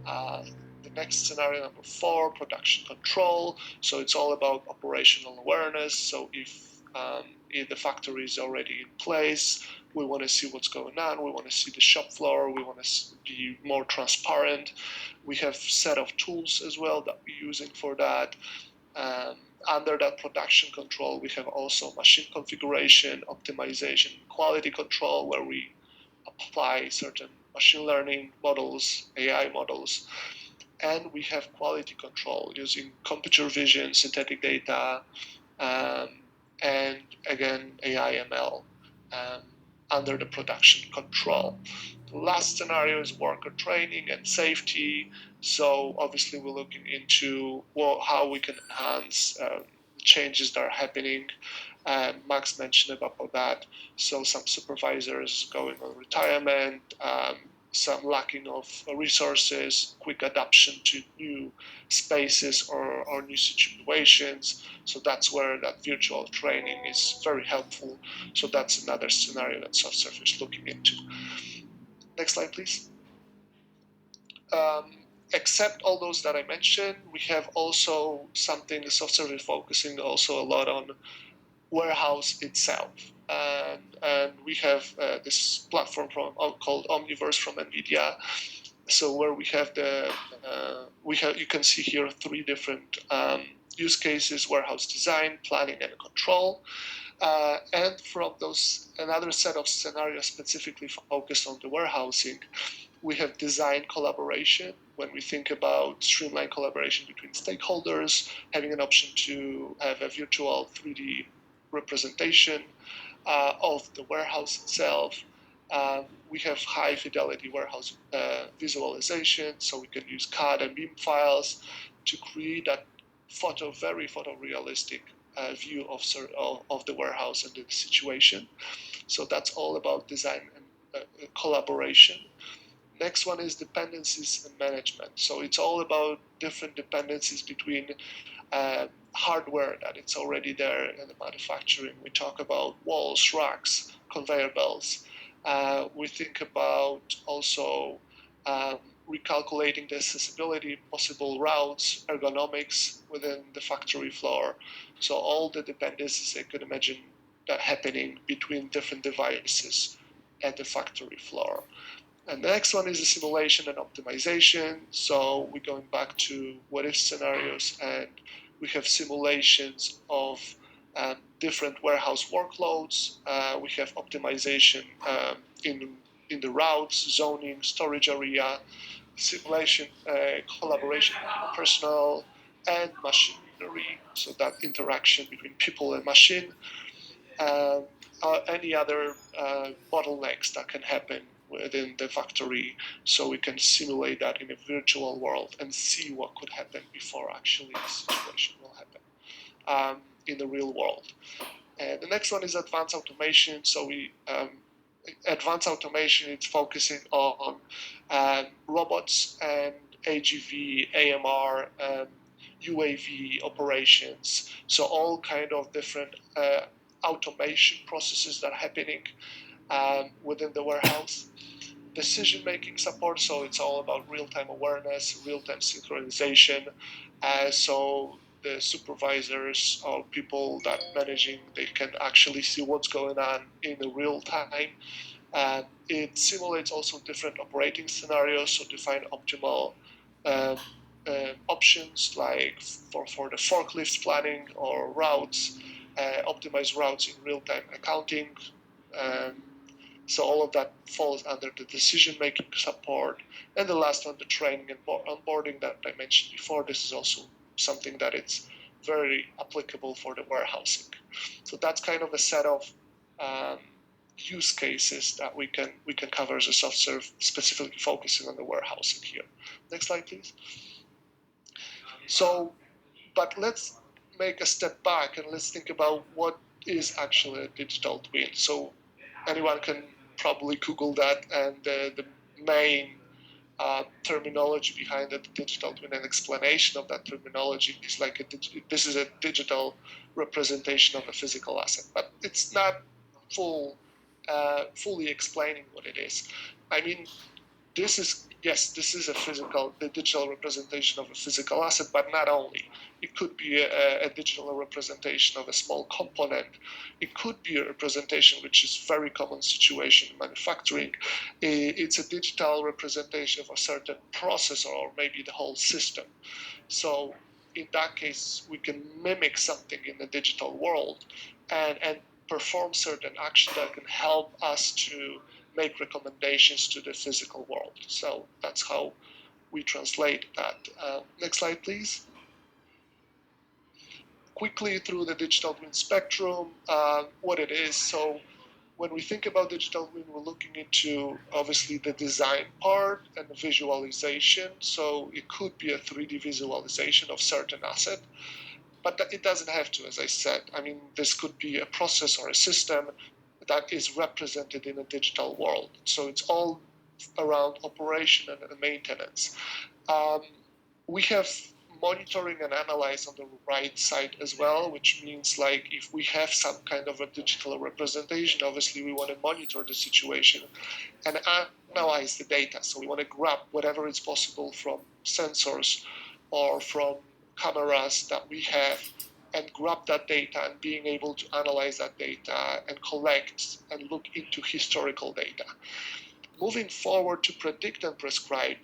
The next scenario, number 4, production control. So it's all about operational awareness. So if the factory is already in place, we want to see what's going on. We want to see the shop floor. We want to be more transparent. We have set of tools as well that we're using for that. Under that production control, we have also machine configuration, optimization, quality control, where we apply certain machine learning models, AI models. And we have quality control using computer vision, synthetic data, and again, AI ML under the production control. The last scenario is worker training and safety. So obviously we're looking into how we can enhance changes that are happening. Max mentioned about that. So some supervisors going on retirement, some lacking of resources, quick adaptation to new spaces or new situations. So that's where that virtual training is very helpful. So that's another scenario that SoftServe is looking into. Next slide, please. Except all those that I mentioned, we have also something the SoftServe is focusing also a lot on warehouse itself. And we have this platform called Omniverse from NVIDIA. So where we have you can see here 3 different use cases: warehouse design, planning, and control. And from those, another set of scenarios specifically focused on the warehousing, we have design collaboration. When we think about streamlined collaboration between stakeholders, having an option to have a virtual 3D representation of the warehouse itself. We have high fidelity warehouse visualization, so we can use CAD and BIM files to create that very photorealistic view of the warehouse and the situation. So that's all about design and collaboration. Next one is dependencies and management. So it's all about different dependencies between hardware that it's already there in the manufacturing. We talk about walls, racks, conveyor belts. We think about also recalculating the accessibility, possible routes, ergonomics within the factory floor. So all the dependencies I could imagine that happening between different devices at the factory floor. And the next one is the simulation and optimization. So we're going back to what-if scenarios, and we have simulations of different warehouse workloads. We have optimization in the routes, zoning, storage area, simulation, collaboration between personnel and machinery, so that interaction between people and machine. Any other bottlenecks that can happen within the factory, so we can simulate that in a virtual world and see what could happen before actually the situation will happen in the real world. And the next one is advanced automation. So advanced automation is focusing on robots and AGV, AMR, UAV operations. So all kind of different automation processes that are happening within the warehouse. Decision-making support, so it's all about real-time awareness, real-time synchronization. So the supervisors or people that managing, they can actually see what's going on in the real time. It simulates also different operating scenarios, so define optimal options like for the forklift planning or routes, optimize routes in real-time accounting. So all of that falls under the decision-making support. And the last one, the training and onboarding that I mentioned before. This is also something that it's very applicable for the warehousing. So that's kind of a set of use cases that we can cover as a SoftServe, specifically focusing on the warehousing here. Next slide, please. So, but let's make a step back and let's think about what is actually a digital twin. So anyone can probably Google that, and the main terminology behind the digital twin and explanation of that terminology is like this is a digital representation of a physical asset, but it's not fully explaining what it is. I mean, this is the digital representation of a physical asset, but not only. It could be a digital representation of a small component. It could be a representation, which is very common situation in manufacturing. It's a digital representation of a certain processor or maybe the whole system. So in that case, we can mimic something in the digital world and perform certain action that can help us to make recommendations to the physical world. So that's how we translate that. Next slide, please. Quickly through the digital twin spectrum, what it is. So when we think about digital twin, we're looking into obviously the design part and the visualization. So it could be a 3D visualization of certain asset, but it doesn't have to, as I said. I mean, this could be a process or a system that is represented in a digital world. So it's all around operation and maintenance. We have monitoring and analyze on the right side as well, which means like if we have some kind of a digital representation, obviously we want to monitor the situation and analyze the data. So we want to grab whatever is possible from sensors or from cameras that we have and grab that data and being able to analyze that data and collect and look into historical data. Moving forward to predict and prescribe,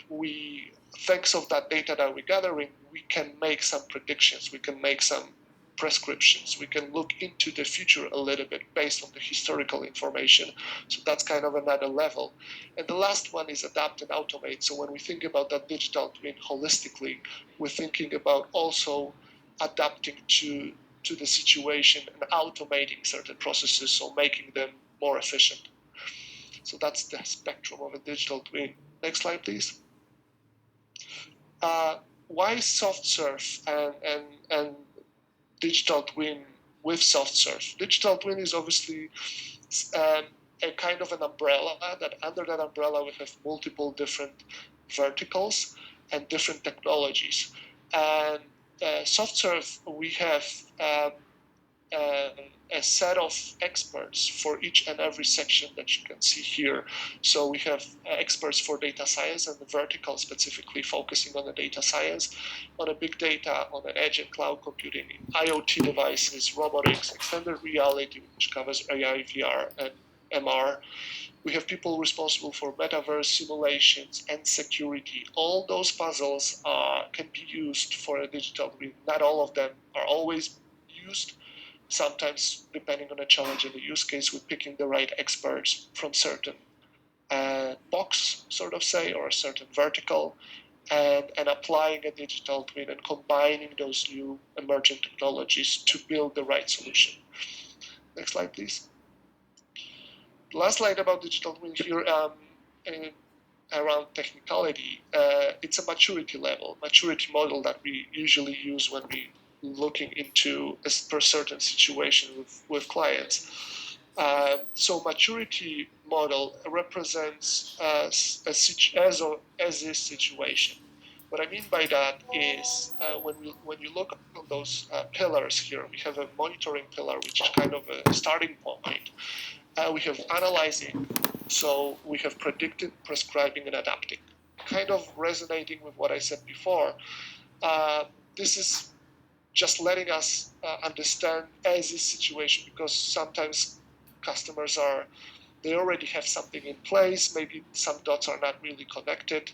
thanks of that data that we're gathering, we can make some predictions, we can make some prescriptions, we can look into the future a little bit based on the historical information. So that's kind of another level. And the last one is adapt and automate. So when we think about that digital twin holistically, we're thinking about also adapting to the situation and automating certain processes, so making them more efficient. So that's the spectrum of a digital twin. Next slide, please. Why SoftServe and digital twin with SoftServe? Digital twin is obviously a kind of an umbrella that under that umbrella we have multiple different verticals and different technologies. And SoftServe, we have a set of experts for each and every section that you can see here. So we have experts for data science and the vertical specifically focusing on the data science, on a big data, on an edge and cloud computing, IoT devices, robotics, extended reality, which covers AI, VR, and MR. We have people responsible for metaverse simulations and security. All those puzzles can be used for a digital twin. Not all of them are always used. Sometimes, depending on the challenge and the use case, we're picking the right experts from certain box, sort of say, or a certain vertical, and applying a digital twin and combining those new emerging technologies to build the right solution. Next slide, please. The last slide about digital twin here around technicality. It's a maturity model that we usually use when we looking into a certain situation with clients. So maturity model represents as is situation. What I mean by that is when you look at those pillars here, we have a monitoring pillar, which is kind of a starting point. We have analyzing, so we have predicting, prescribing, and adapting. Kind of resonating with what I said before. This is just letting us understand as is situation, because sometimes customers they already have something in place, maybe some dots are not really connected,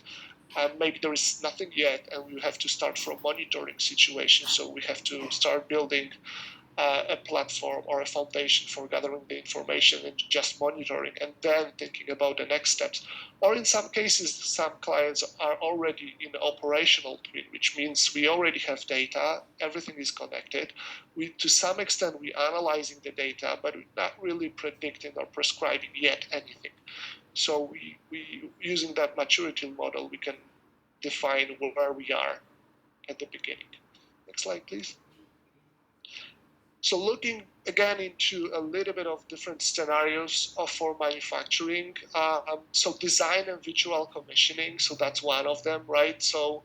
maybe there is nothing yet, and we have to start from monitoring situation, so we have to start building a platform or a foundation for gathering the information and just monitoring, and then thinking about the next steps. Or in some cases, some clients are already in the operational twin, which means we already have data, everything is connected. To some extent, we're analyzing the data, but we're not really predicting or prescribing yet anything. So we using that maturity model, we can define where we are at the beginning. Next slide, please. So looking again into a little bit of different scenarios for manufacturing. So design and virtual commissioning, so that's one of them, right? So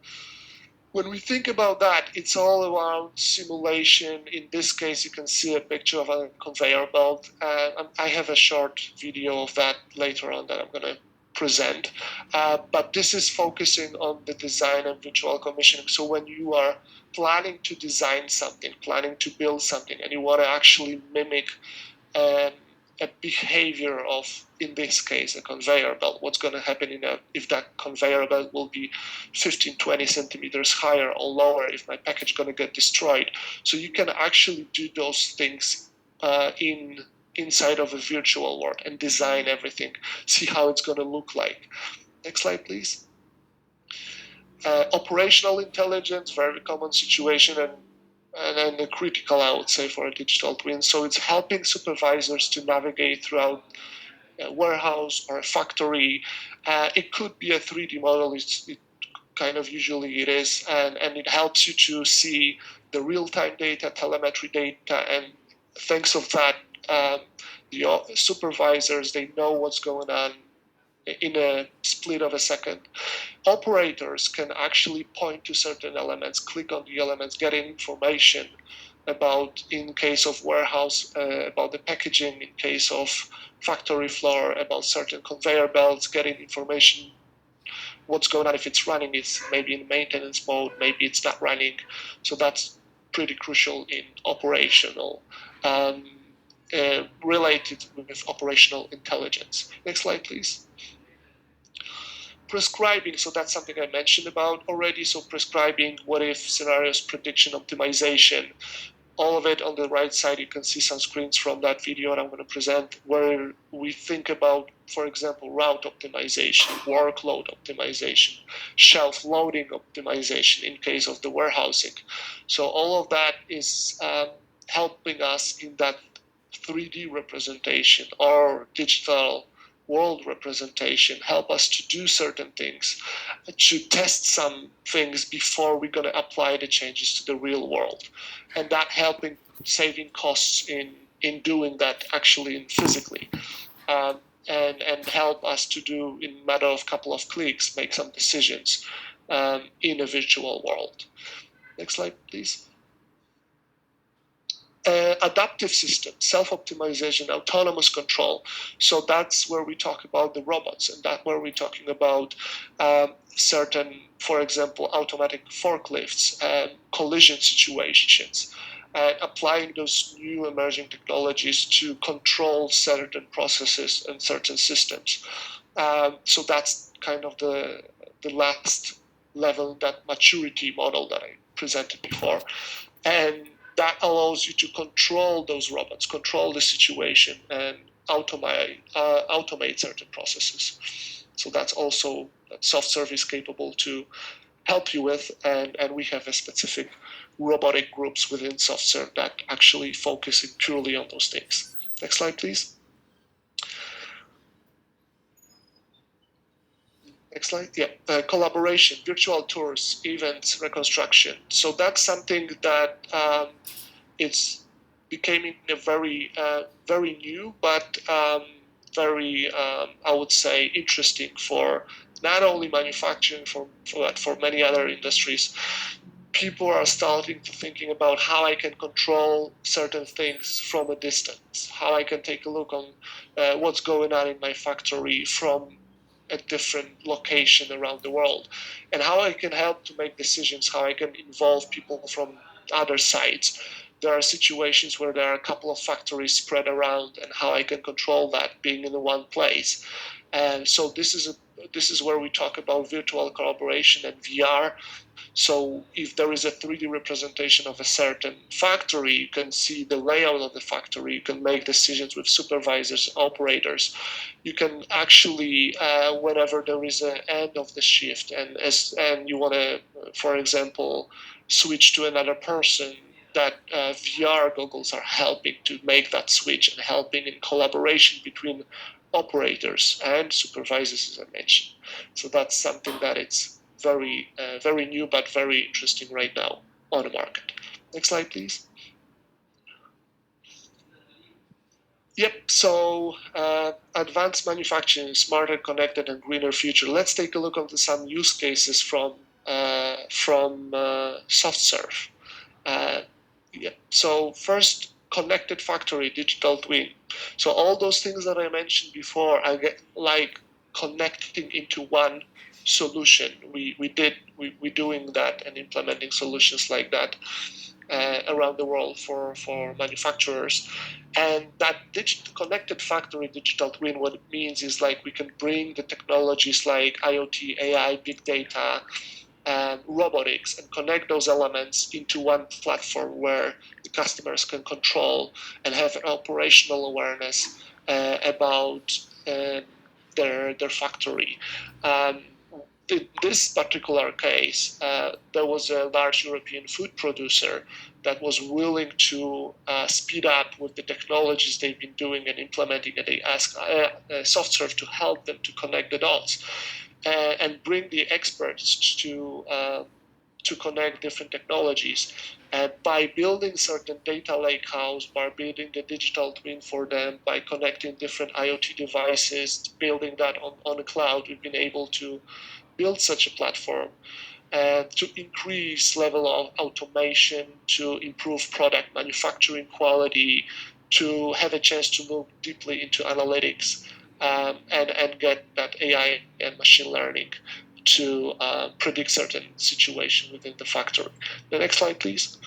when we think about that, it's all around simulation. In this case, you can see a picture of a conveyor belt. I have a short video of that later on that I'm going to present. But this is focusing on the design and virtual commissioning. So when you are planning to design something, planning to build something, and you want to actually mimic a behavior of, in this case, a conveyor belt, what's going to happen if that conveyor belt will be 15, 20 centimeters higher or lower, if my package going to get destroyed. So you can actually do those things inside of a virtual world and design everything, see how it's going to look like. Next slide, please. Operational intelligence, very common situation, and a critical, I would say, for a digital twin. So it's helping supervisors to navigate throughout a warehouse or a factory. It could be a 3D model, it kind of usually it is, and it helps you to see the real-time data, telemetry data, and thanks of that, the supervisors, they know what's going on in a split of a second. Operators can actually point to certain elements, click on the elements, get information about, in case of warehouse, about the packaging, in case of factory floor, about certain conveyor belts, getting information, what's going on, if it's running, it's maybe in maintenance mode, maybe it's not running. So that's pretty crucial in operational, related with operational intelligence. Next slide, please. Prescribing, so that's something I mentioned about already. So prescribing, what if scenarios, prediction, optimization, all of it on the right side. You can see some screens from that video that I'm going to present, where we think about, for example, route optimization, workload optimization, shelf loading optimization in case of the warehousing. So all of that is helping us in that 3D representation or digital world representation, help us to do certain things, to test some things before we're going to apply the changes to the real world. And that helping saving costs in doing that actually in physically, and help us to do in a matter of a couple of clicks, make some decisions in a virtual world. Next slide, please. Adaptive system, self-optimization, autonomous control. So that's where we talk about the robots, and that's where we're talking about certain, for example, automatic forklifts and collision situations, and applying those new emerging technologies to control certain processes and certain systems. So that's kind of the last level, that maturity model that I presented before. And that allows you to control those robots, control the situation, and automate certain processes. So that's also that SoftServe is capable to help you with, and we have a specific robotic groups within SoftServe that actually focusing purely on those things. Next slide, please. Next slide. Yeah, collaboration, virtual tours, events, reconstruction. So that's something that it's becoming a very, very new, but very, I would say, interesting for not only manufacturing, for many other industries. People are starting to thinking about how I can control certain things from a distance, how I can take a look on what's going on in my factory from a different location around the world, and how I can help to make decisions, how I can involve people from other sides. There are situations where there are a couple of factories spread around, and how I can control that being in one place. And so this is where we talk about virtual collaboration and VR. So if there is a 3D representation of a certain factory, you can see the layout of the factory, you can make decisions with supervisors, operators. You can actually, whenever there is an end of the shift, and you want to, for example, switch to another person, that VR goggles are helping to make that switch and helping in collaboration between operators and supervisors, as I mentioned. So that's something that it's very, very new, but very interesting right now on the market. Next slide, please. Yep. So advanced manufacturing, smarter, connected, and greener future. Let's take a look at some use cases from SoftServe. Yeah. So first, connected factory, digital twin. So all those things that I mentioned before, I get like connecting into one solution. We're doing that and implementing solutions like that around the world for manufacturers. And that connected factory digital twin, what it means is like we can bring the technologies like IoT, AI, big data, robotics, and connect those elements into one platform where the customers can control and have an operational awareness about their factory. In this particular case, there was a large European food producer that was willing to speed up with the technologies they've been doing and implementing, and they asked SoftServe to help them to connect the dots and bring the experts to connect different technologies. By building certain data lakehouse, by building the digital twin for them, by connecting different IoT devices, building that on the cloud, we've been able to build such a platform to increase level of automation, to improve product manufacturing quality, to have a chance to move deeply into analytics and get that AI and machine learning to predict certain situation within the factory. The next slide, please.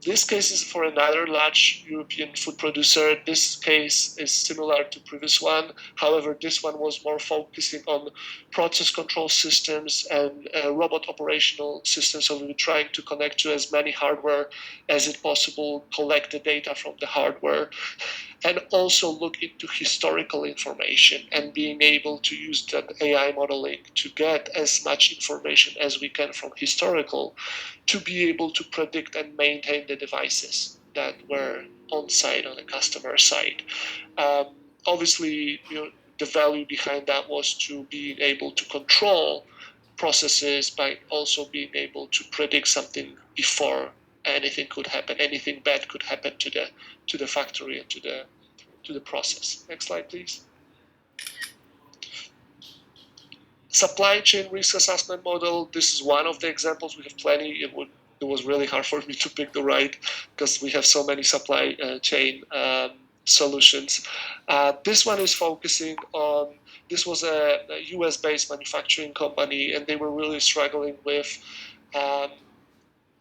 This case is for another large European food producer. This case is similar to previous one. However, this one was more focusing on process control systems and robot operational systems. So we were trying to connect to as many hardware as it possible, collect the data from the hardware, and also look into historical information and being able to use that AI modeling to get as much information as we can from historical to be able to predict and maintain the devices that were on site on the customer side. Obviously, the value behind that was to being able to control processes by also being able to predict something before anything could happen, anything bad could happen to the factory and to the process. Next slide, please. Supply chain risk assessment model. This is one of the examples. We have plenty. It was really hard for me to pick the right because we have so many supply chain solutions. This one is focusing on. This was a US-based manufacturing company, and they were really struggling with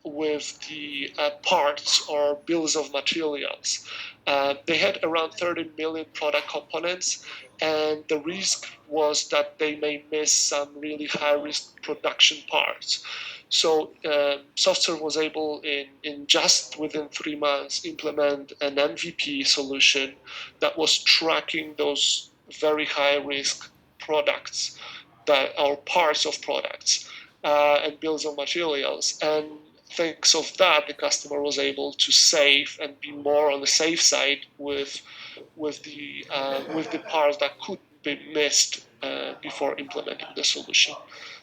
the parts or bills of materials. They had around 30 million product components, and the risk was that they may miss some really high-risk production parts. So SoftServe was able, in just within 3 months, implement an MVP solution that was tracking those very high-risk products that are parts of products and bills of materials. And thanks of that, the customer was able to save and be more on the safe side with the parts that could be missed before implementing the solution.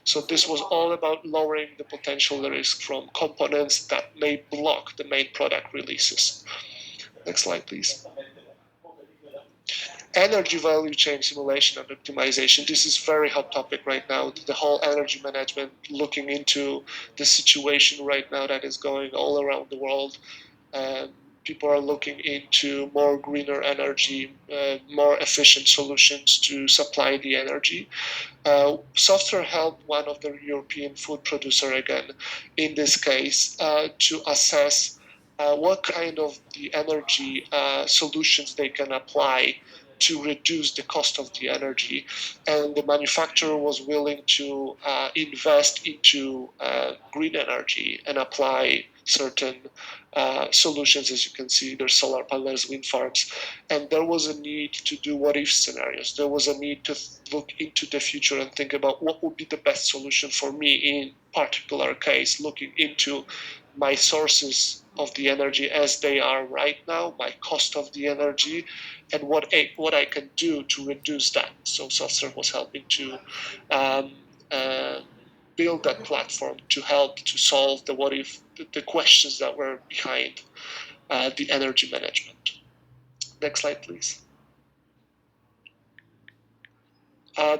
So this was all about lowering the potential risk from components that may block the main product releases. Next slide, please. Energy value chain simulation and optimization. This is very hot topic right now. The whole energy management, looking into the situation right now that is going all around the world. People are looking into more greener energy, more efficient solutions to supply the energy. SoftServe helped one of the European food producer again, in this case, to assess what kind of the energy solutions they can apply to reduce the cost of the energy. And the manufacturer was willing to invest into green energy and apply certain solutions. As you can see, there's solar panels, wind farms, and there was a need to do what-if scenarios. There was a need to look into the future and think about what would be the best solution for me in particular case, looking into my sources of the energy as they are right now, my cost of the energy, and what I can do to reduce that. So SoftServe was helping to build that platform to help to solve the what-if, the questions that were behind the energy management. Next slide, please.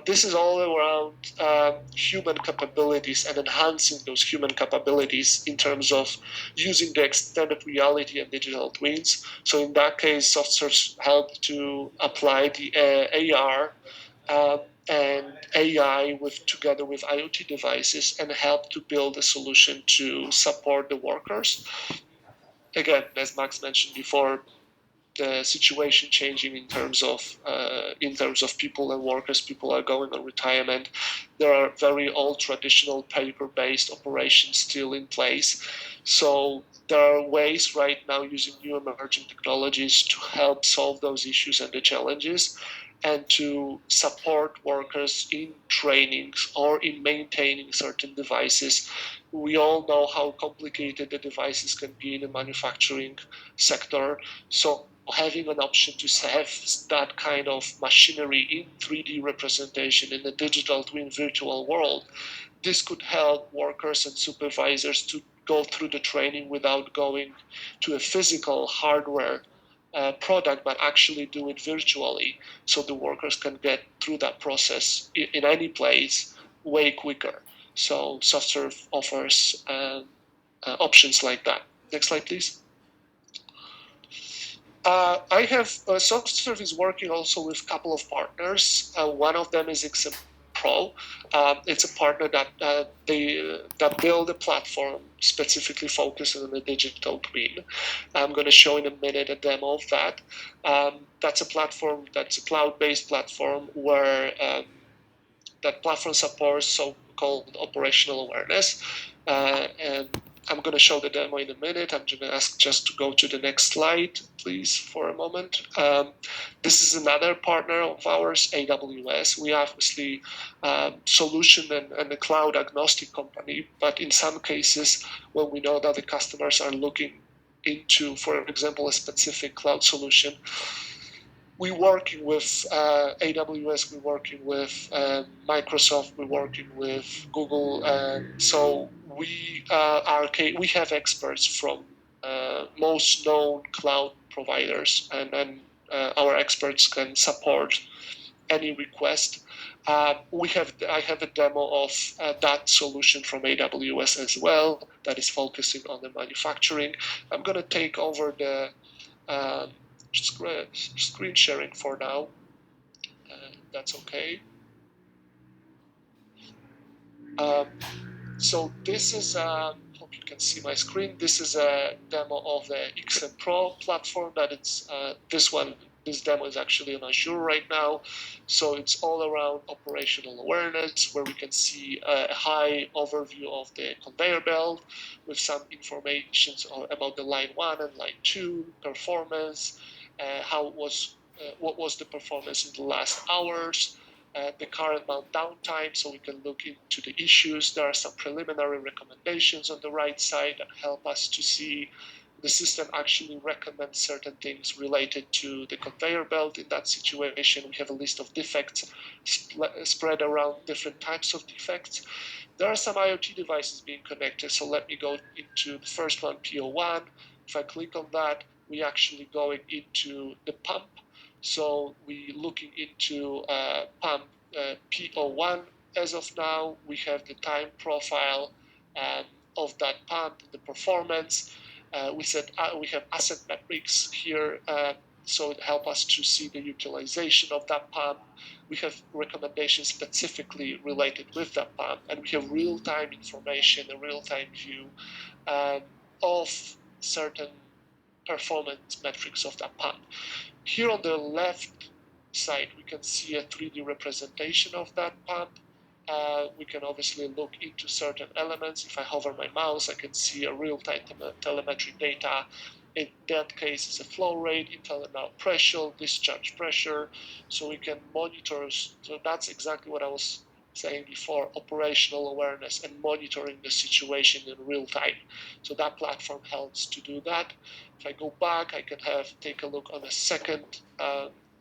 This is all around human capabilities and enhancing those human capabilities in terms of using the extended reality and digital twins. So in that case, SoftServe helped to apply the AR and AI together with IoT devices and help to build a solution to support the workers. Again, as Max mentioned before, the situation changing in terms of people and workers. People are going on retirement. There are very old traditional paper-based operations still in place. So there are ways right now using new emerging technologies to help solve those issues and the challenges, and to support workers in trainings or in maintaining certain devices. We all know how complicated the devices can be in the manufacturing sector. So having an option to have that kind of machinery in 3D representation in the digital twin virtual world, this could help workers and supervisors to go through the training without going to a physical hardware product, but actually do it virtually, so the workers can get through that process in any place way quicker. So SoftServe offers options like that. Next slide, please. SoftServe is working also with a couple of partners. One of them is XM Pro. It's a partner that build a platform specifically focused on the digital twin. I'm going to show in a minute a demo of that. That's a platform, that's a cloud-based platform where that platform supports so-called operational awareness. And I'm going to show the demo in a minute. I'm going to ask just to go to the next slide, please, for a moment. This is another partner of ours, AWS. We are obviously solution and a cloud agnostic company, but in some cases, when we know that the customers are looking into, for example, a specific cloud solution, we're working with AWS, we're working with Microsoft, we're working with Google, so we have experts from most known cloud providers, and our experts can support any request. I have a demo of that solution from AWS as well that is focusing on the manufacturing. I'm going to take over the screen sharing for now. That's okay. So this is, hope you can see my screen. This is a demo of the XM Pro platform. This demo is actually on Azure right now. So it's all around operational awareness, where we can see a high overview of the conveyor belt with some information about the line 1 and line 2 performance, what was the performance in the last hours, the current mount downtime, so we can look into the issues. There are some preliminary recommendations on the right side that help us to see the system actually recommends certain things related to the conveyor belt in that situation. We have a list of defects spread around different types of defects. There are some IoT devices being connected, so let me go into the first one, PO1. If I click on that, we actually going into the pump. So we looking into pump PO1 as of now. We have the time profile of that pump, the performance. We have asset metrics here, so it helps us to see the utilization of that pump. We have recommendations specifically related with that pump, and we have real-time information, a real-time view of certain performance metrics of that pump. Here on the left side, we can see a 3D representation of that pump. We can obviously look into certain elements. If I hover my mouse, I can see a real-time telemetry data. In that case, it's a flow rate, internal pressure, discharge pressure. So we can monitor. So that's exactly what I was saying before, operational awareness and monitoring the situation in real time. So that platform helps to do that. If I go back, I can take a look on a second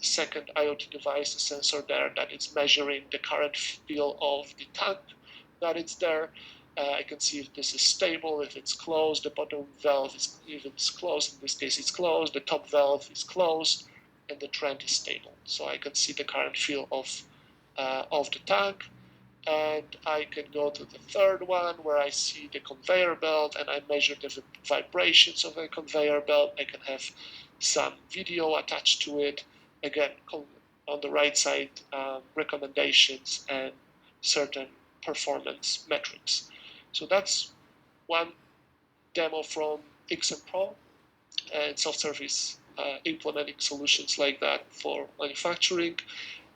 IoT device, a sensor there that is measuring the current feel of the tank that it's there. I can see if this is stable, if it's closed, the bottom valve if it's closed, in this case it's closed, the top valve is closed. and the trend is stable. So I can see the current fill of the tank, and I can go to the third one where I see the conveyor belt and I measure the vibrations of the conveyor belt. I can have some video attached to it. Again, on the right side, recommendations and certain performance metrics. So that's one demo from XM Pro, and SoftServe is implementing solutions like that for manufacturing.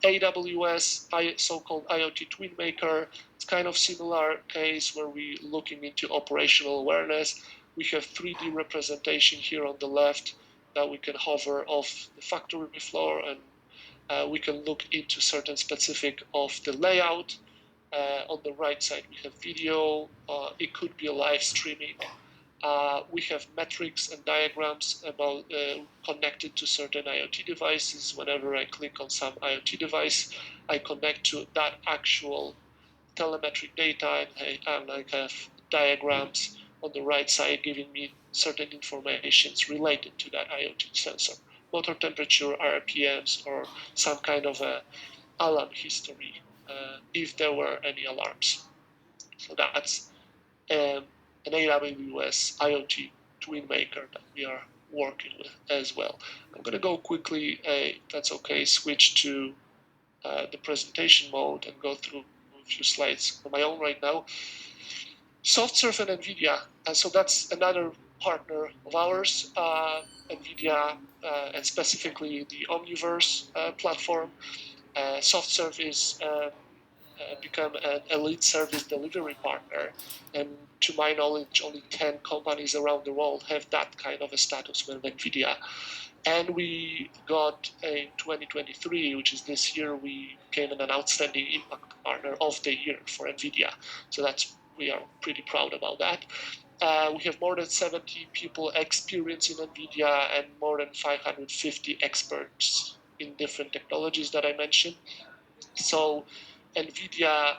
AWS, so-called IoT Twin Maker, it's kind of similar case where we're looking into operational awareness. We have 3D representation here on the left that we can hover off the factory floor, and we can look into certain specific of the layout. On the right side, we have video. It could be a live streaming. We have metrics and diagrams about connected to certain IoT devices. Whenever I click on some IoT device, I connect to that actual telemetric data, and I have diagrams on the right side giving me certain informations related to that IoT sensor, motor temperature, RPMs, or some kind of a alarm history if there were any alarms. So that's an AWS IoT Twin Maker that we are working with as well. I'm going to go quickly, if that's okay, switch to the presentation mode and go through a few slides on my own right now. SoftServe and NVIDIA, so that's another partner of ours, NVIDIA, and specifically the Omniverse platform. SoftServe is become an elite service delivery partner, and to my knowledge, only 10 companies around the world have that kind of a status with NVIDIA. And we got in 2023, which is this year, we became an outstanding impact partner of the year for NVIDIA. So we are pretty proud about that. We have more than 70 people experienced in NVIDIA and more than 550 experts in different technologies that I mentioned. So NVIDIA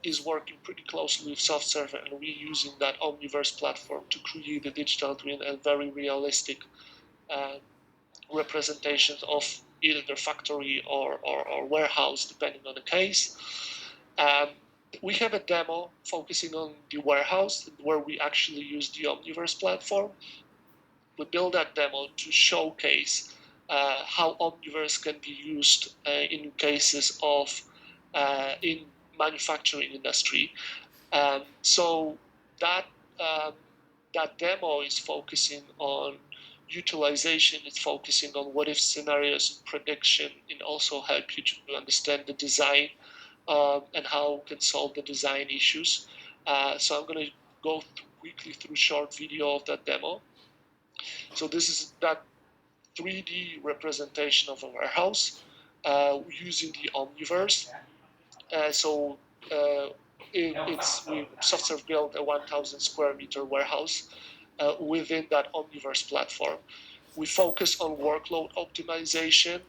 is working pretty closely with SoftServe, and we're using that Omniverse platform to create the digital twin and very realistic representations of either their factory or warehouse, depending on the case. We have a demo focusing on the warehouse where we actually use the Omniverse platform. We build that demo to showcase how Omniverse can be used in cases of in manufacturing industry. So that demo is focusing on utilization. It's focusing on what if scenarios, prediction, and also help you to understand the design and how it can solve the design issues. So I'm going to go quickly through short video of that demo. So this is that 3D representation of a warehouse using the Omniverse. SoftServe built a 1,000 square meter warehouse within that Omniverse platform. We focus on workload optimization,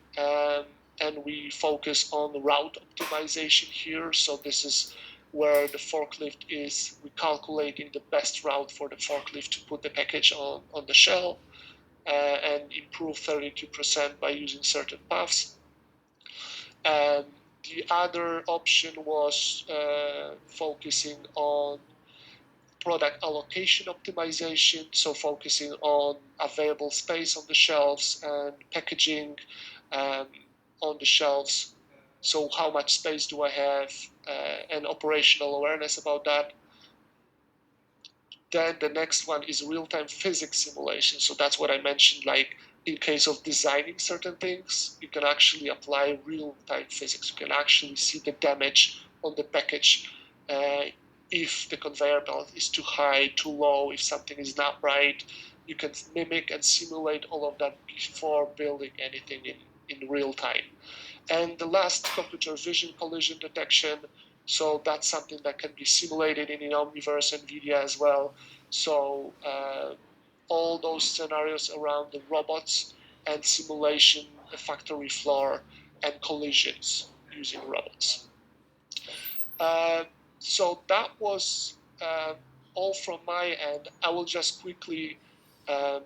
and we focus on route optimization here. So this is where the forklift is. We're calculating the best route for the forklift to put the package on the shelf and improve 32% by using certain paths. The other option was focusing on product allocation optimization, so focusing on available space on the shelves and packaging on the shelves. So how much space do I have, and operational awareness about that. Then the next one is real-time physics simulation. So that's what I mentioned, like in case of designing certain things, you can actually apply real-time physics. You can actually see the damage on the package if the conveyor belt is too high, too low, if something is not right. You can mimic and simulate all of that before building anything in real time. And the last, computer vision collision detection. So that's something that can be simulated in Omniverse NVIDIA as well. So all those scenarios around the robots and simulation, the factory floor, and collisions using robots. So that was all from my end. I will just quickly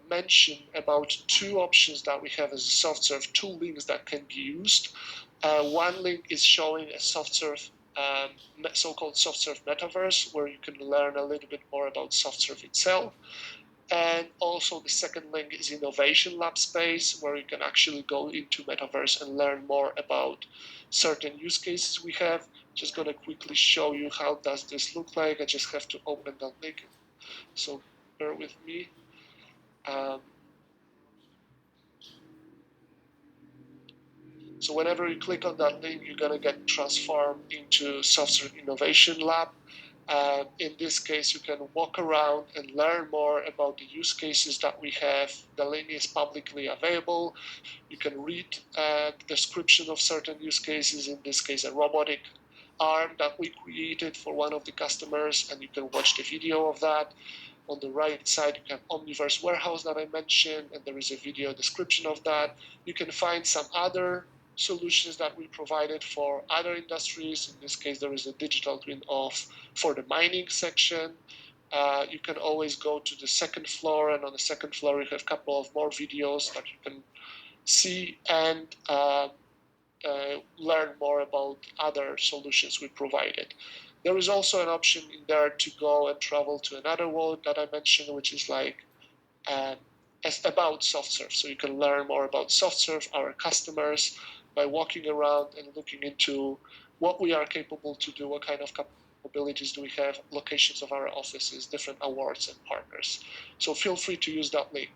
mention about two options that we have as a SoftServe, two links that can be used. One link is showing a SoftServe, so-called SoftServe Metaverse, where you can learn a little bit more about SoftServe itself. And also the second link is Innovation Lab Space, where you can actually go into Metaverse and learn more about certain use cases we have. Just gonna quickly show you how does this look like. I just have to open that link. So bear with me. So whenever you click on that link, you're gonna get transformed into SoftServe Innovation Lab. In this case, you can walk around and learn more about the use cases that we have. The link is publicly available. You can read the description of certain use cases, in this case, a robotic arm that we created for one of the customers, and you can watch the video of that. On the right side, you have Omniverse Warehouse that I mentioned, and there is a video description of that. You can find some other solutions that we provided for other industries. In this case, there is a digital twin for the mining section. You can always go to the second floor, and on the second floor, you have a couple of more videos that you can see and learn more about other solutions we provided. There is also an option in there to go and travel to another world that I mentioned, which is like about SoftServe. So you can learn more about SoftServe, our customers, by walking around and looking into what we are capable to do, what kind of capabilities do we have, locations of our offices, different awards and partners. So feel free to use that link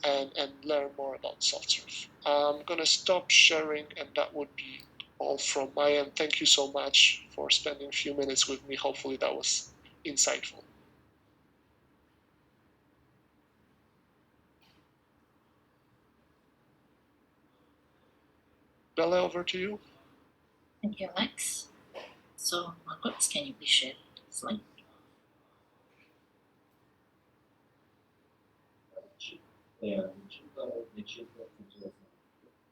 and learn more about SoftServe. I'm going to stop sharing, and that would be all from my end. Thank you so much for spending a few minutes with me. Hopefully that was insightful. Bella, over to you. Thank you, Alex. So, Margaret, can you please share the slide?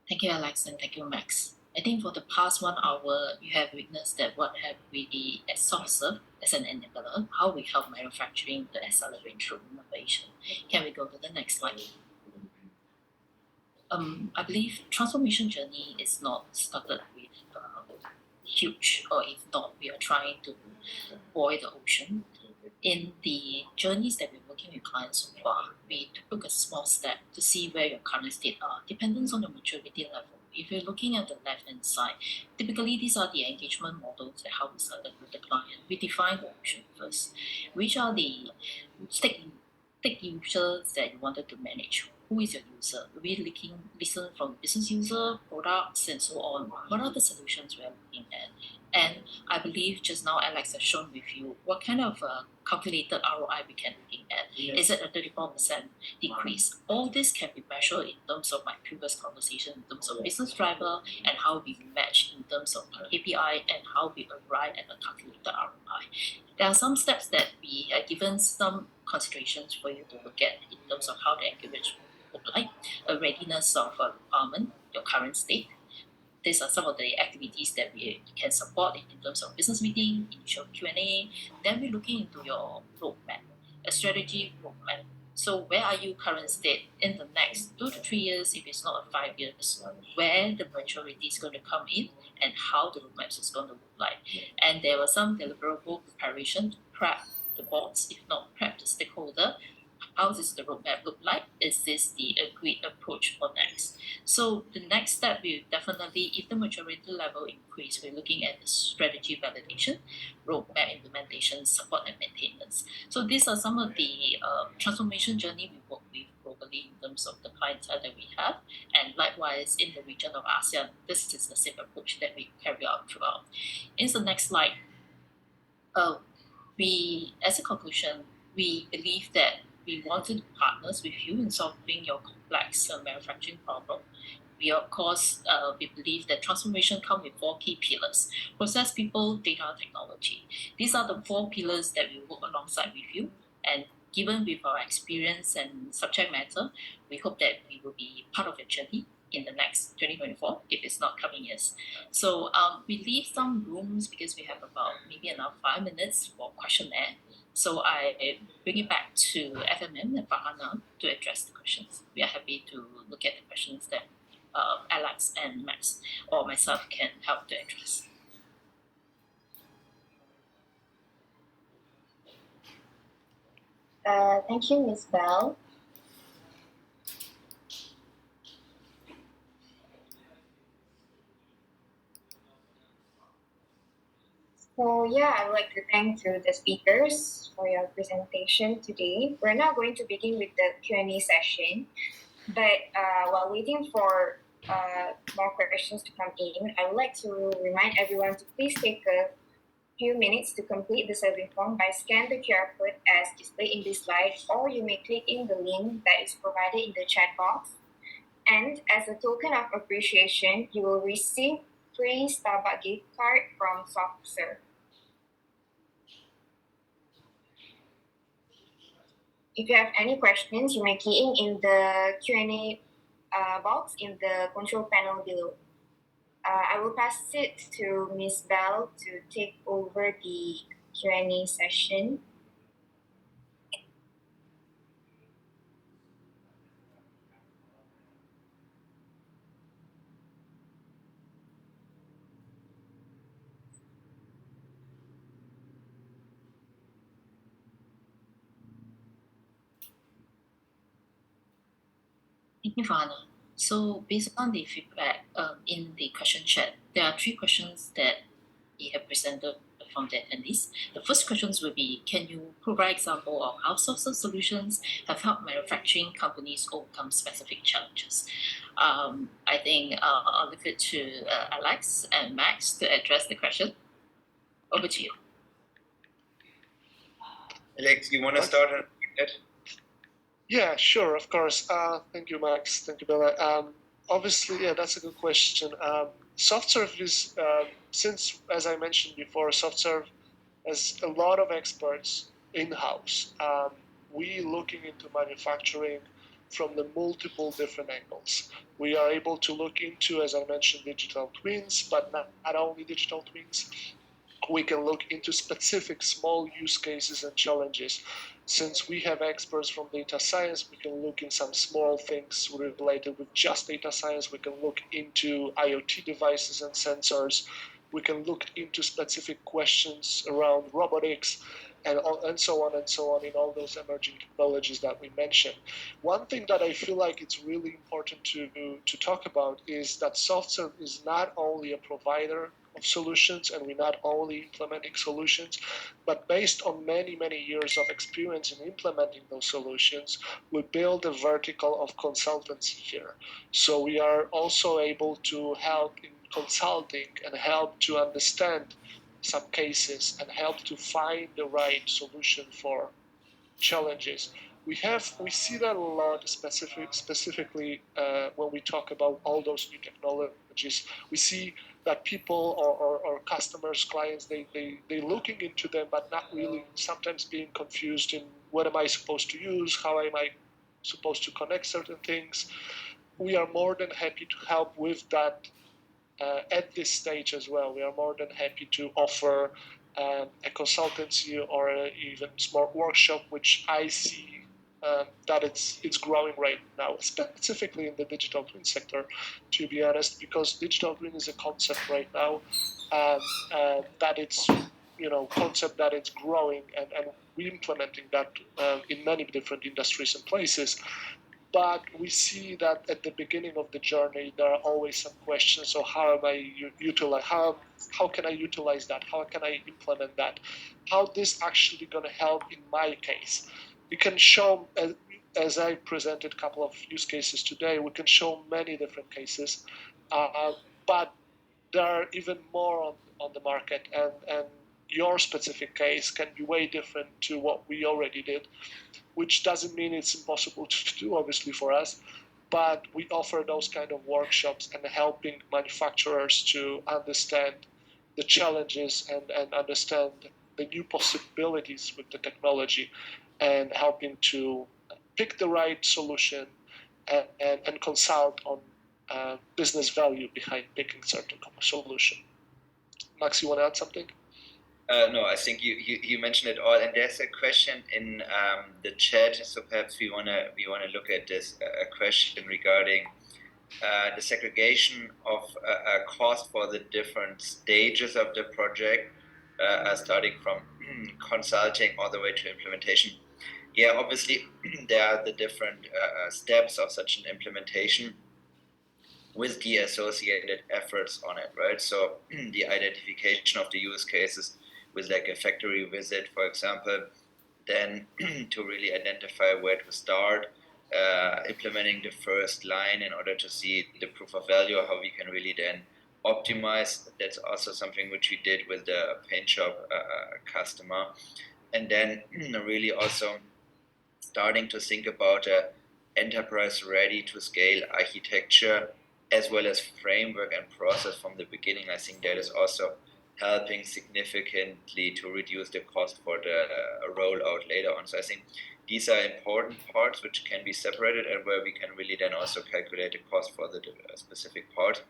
Thank you, Alex, and thank you, Max. I think for the past 1 hour, you have witnessed that what have we did at SoftServe as an enabler, how we help manufacturing to accelerate through innovation. Can we go to the next slide? I believe transformation journey is not started with huge, or if not, we are trying to boil the ocean. In the journeys that we're working with clients so far, we took a small step to see where your current state are, depending on your maturity level. If you're looking at the left-hand side, typically these are the engagement models that how we started with the client. We define the ocean first. Which are the stake users that you wanted to manage? Who is your user? We listen from business user, products, and so on. What are the solutions we are looking at? And I believe just now Alex has shown with you what kind of calculated ROI we can looking at. Yes. Is it a 34% decrease? All this can be measured in terms of my previous conversation, in terms of business driver, and how we match in terms of KPI, and how we arrive at a calculated ROI. There are some steps that we are given some considerations for you to look at in terms of how the engagement look like, a readiness of requirement, your current state. These are some of the activities that we can support in terms of business meeting, initial Q&A. Then we're looking into your roadmap, a strategy roadmap. So where are you current state in the next 2 to 3 years, if it's not a 5 years, where the maturity is going to come in and how the roadmaps is going to look like. And there was some deliverable preparation to prep the boards, if not prep the stakeholder. How does the roadmap look like? Is this the agreed approach for next? So the next step will definitely, if the maturity level increase, we're looking at the strategy validation, roadmap implementation, support and maintenance. So these are some of the transformation journey we work with globally in terms of the clientele that we have. And likewise in the region of ASEAN, this is the same approach that we carry out throughout. In the next slide, we, as a conclusion, we believe that we wanted partners with you in solving your complex manufacturing problem. We, of course, we believe that transformation comes with 4 key pillars: process, people, data, technology. These are the 4 pillars that we work alongside with you. And given with our experience and subject matter, we hope that we will be part of your journey in the next 2024, if it's not coming years. So we leave some rooms because we have about maybe another 5 minutes for questionnaire. So I bring it back to FMM and Farhana to address the questions. We are happy to look at the questions that Alex and Max or myself can help to address. Thank you, Ms. Bell. So yeah, I would like to thank to the speakers for your presentation today. We're now going to begin with the Q&A session, but while waiting for more questions to come in, I would like to remind everyone to please take a few minutes to complete the survey form by scanning the QR code as displayed in this slide, or you may click in the link that is provided in the chat box. And as a token of appreciation, you will receive free Starbucks gift card from SoftServe. If you have any questions, you may key in the Q&A box in the control panel below. I will pass it to Ms. Bell to take over the Q&A session. Thank you, Farhana. So based on the feedback in the question chat, there are 3 questions that we have presented from the attendees. The first questions will be, can you provide example of how SoftServe solutions have helped manufacturing companies overcome specific challenges? I think I'll leave it to Alex and Max to address the question. Over to you. Alex, you want to start on that? Yeah, sure, of course. Thank you, Max. Thank you, Bella. Obviously, yeah, that's a good question. SoftServe is, since, as I mentioned before, SoftServe has a lot of experts in-house. We looking into manufacturing from the multiple different angles. We are able to look into, as I mentioned, digital twins, but not only digital twins. We can look into specific small use cases and challenges. Since we have experts from data science, we can look in some small things related with just data science. We can look into IoT devices and sensors. We can look into specific questions around robotics and so on and so on in all those emerging technologies that we mentioned. One thing that I feel like it's really important to talk about is that SoftServe is not only a provider of solutions, and we're not only implementing solutions, but based on many, many years of experience in implementing those solutions, we build a vertical of consultancy here. So we are also able to help in consulting and help to understand some cases and help to find the right solution for challenges. We see that a lot, specifically when we talk about all those new technologies. We see that people or customers, clients, they looking into them, but not really sometimes being confused in what am I supposed to use, how am I supposed to connect certain things. We are more than happy to help with that at this stage as well. We are more than happy to offer a consultancy or even small workshop, which I see that it's growing right now, specifically in the digital twin sector, to be honest, because digital twin is a concept right now that it's concept that it's growing and we're implementing that in many different industries and places. But we see that at the beginning of the journey, there are always some questions. So how am I utilize? How can I utilize that? How can I implement that? How this actually going to help in my case? We can show, as I presented a couple of use cases today, we can show many different cases, but there are even more on the market, and your specific case can be way different to what we already did, which doesn't mean it's impossible to do, obviously, for us, but we offer those kind of workshops and helping manufacturers to understand the challenges and understand the new possibilities with the technology and helping to pick the right solution and consult on business value behind picking certain solution. Max, you want to add something? No, I think you mentioned it all, and there's a question in the chat. So perhaps we wanna look at this question regarding the segregation of cost for the different stages of the project, starting from consulting all the way to implementation. Yeah, obviously there are the different steps of such an implementation with the associated efforts on it, right? So the identification of the use cases with like a factory visit, for example, then to really identify where to start, implementing the first line in order to see the proof of value, how we can really then optimize. That's also something which we did with the paint shop customer. And then really also starting to think about enterprise ready to scale architecture as well as framework and process from the beginning. I think that is also helping significantly to reduce the cost for the rollout later on. So I think these are important parts which can be separated and where we can really then also calculate the cost for the specific part.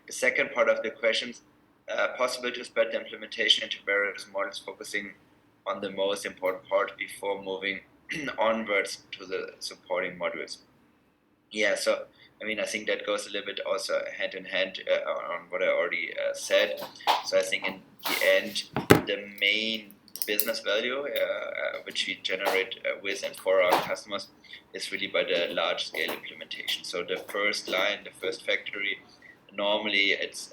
The second part of the questions, possible to spread the implementation into various models focusing on the most important part before moving onwards to the supporting modules. Yeah, so I mean, I think that goes a little bit also hand in hand on what I already said. So I think in the end, the main business value which we generate with and for our customers is really by the large scale implementation. So the first line, the first factory, normally it's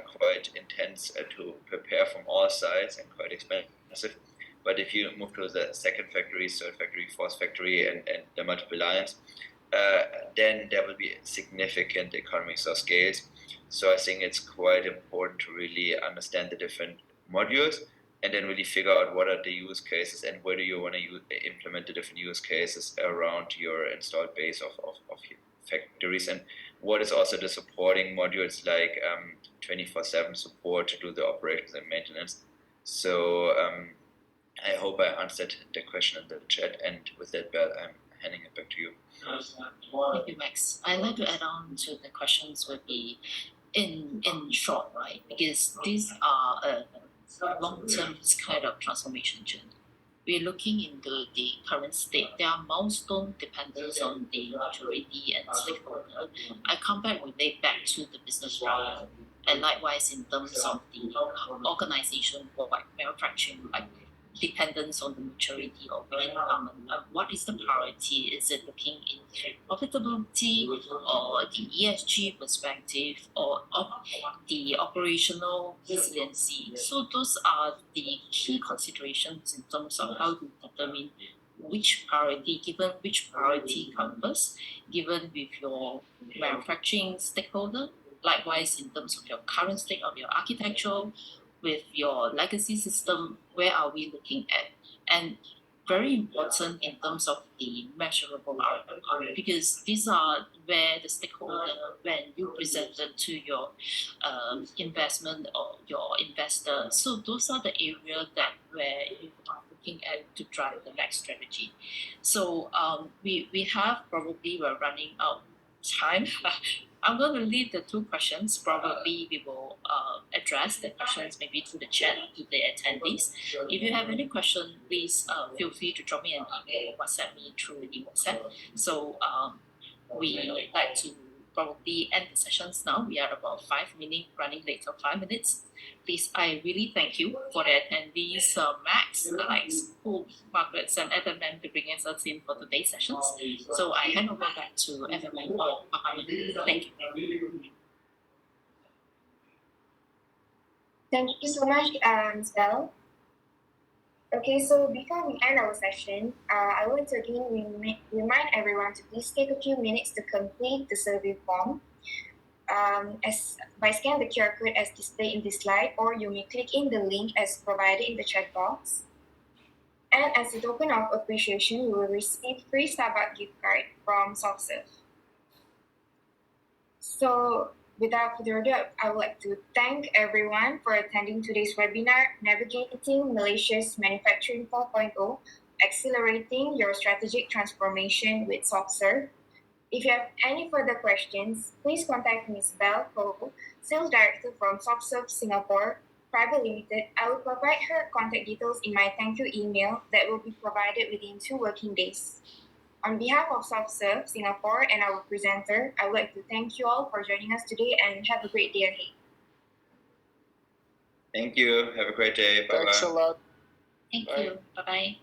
quite intense to prepare from all sides and quite expensive. But if you move to the second factory, third factory, fourth factory, and the multiple lines, then there will be significant economies of scales. So I think it's quite important to really understand the different modules and then really figure out what are the use cases and where do you want to implement the different use cases around your installed base of factories, and what is also the supporting modules like 24/7 support to do the operations and maintenance. So I hope I answered the question in the chat, and with that, Belle, I'm handing it back to you. Thank you, Max. I'd like to add on to the questions would be in short, right? Because these are a long-term kind of transformation journey. We're looking into the current state. There are milestone dependence on the maturity and stakeholder. I come back relate back to the business problem, and likewise in terms of the organization for like manufacturing, like dependence on the maturity of the environment. What is the priority? Is it looking in profitability or the ESG perspective or the operational resiliency? So those are the key considerations in terms of how to determine which priority, given which priority comes first, given with your manufacturing stakeholder, likewise in terms of your current state of your architecture, with your legacy system, where are we looking at? And very important in terms of the measurable outcome, because these are where the stakeholder, when you presented to your investment or your investor, so those are the areas that where you are looking at to drive the next strategy. So we have probably, we're running out time. I'm going to leave the two questions. Probably we will address the questions maybe through the chat to the attendees. If you have any question, please feel free to drop me an email or WhatsApp me through the WhatsApp. So we like to probably end the sessions now. We are about 5 minutes, running late for 5 minutes. Please, I really thank you for the attendees, Max, Alex, Margaret, and FMM to bring us in for today's sessions. So I hand over back to FMM or thank you. Thank you so much, Belle. Okay, so before we end our session, I want to again remind everyone to please take a few minutes to complete the survey form. By scanning the QR code as displayed in this slide, or you may click in the link as provided in the chat box. And as a token of appreciation, you will receive free Starbucks gift card from SoftServe. So without further ado, I would like to thank everyone for attending today's webinar, Navigating Malaysia's Manufacturing 4.0, Accelerating Your Strategic Transformation with SoftServe. If you have any further questions, please contact Ms. Belle Ho, Sales Director from SoftServe Singapore, Private Limited, I will provide her contact details in my thank you email that will be provided within 2 working days. On behalf of SoftServe Singapore and our presenter, I would like to thank you all for joining us today and have a great day ahead. Thank you. Have a great day. Bye-bye. Thanks a lot. Thank Bye. you. Bye-bye.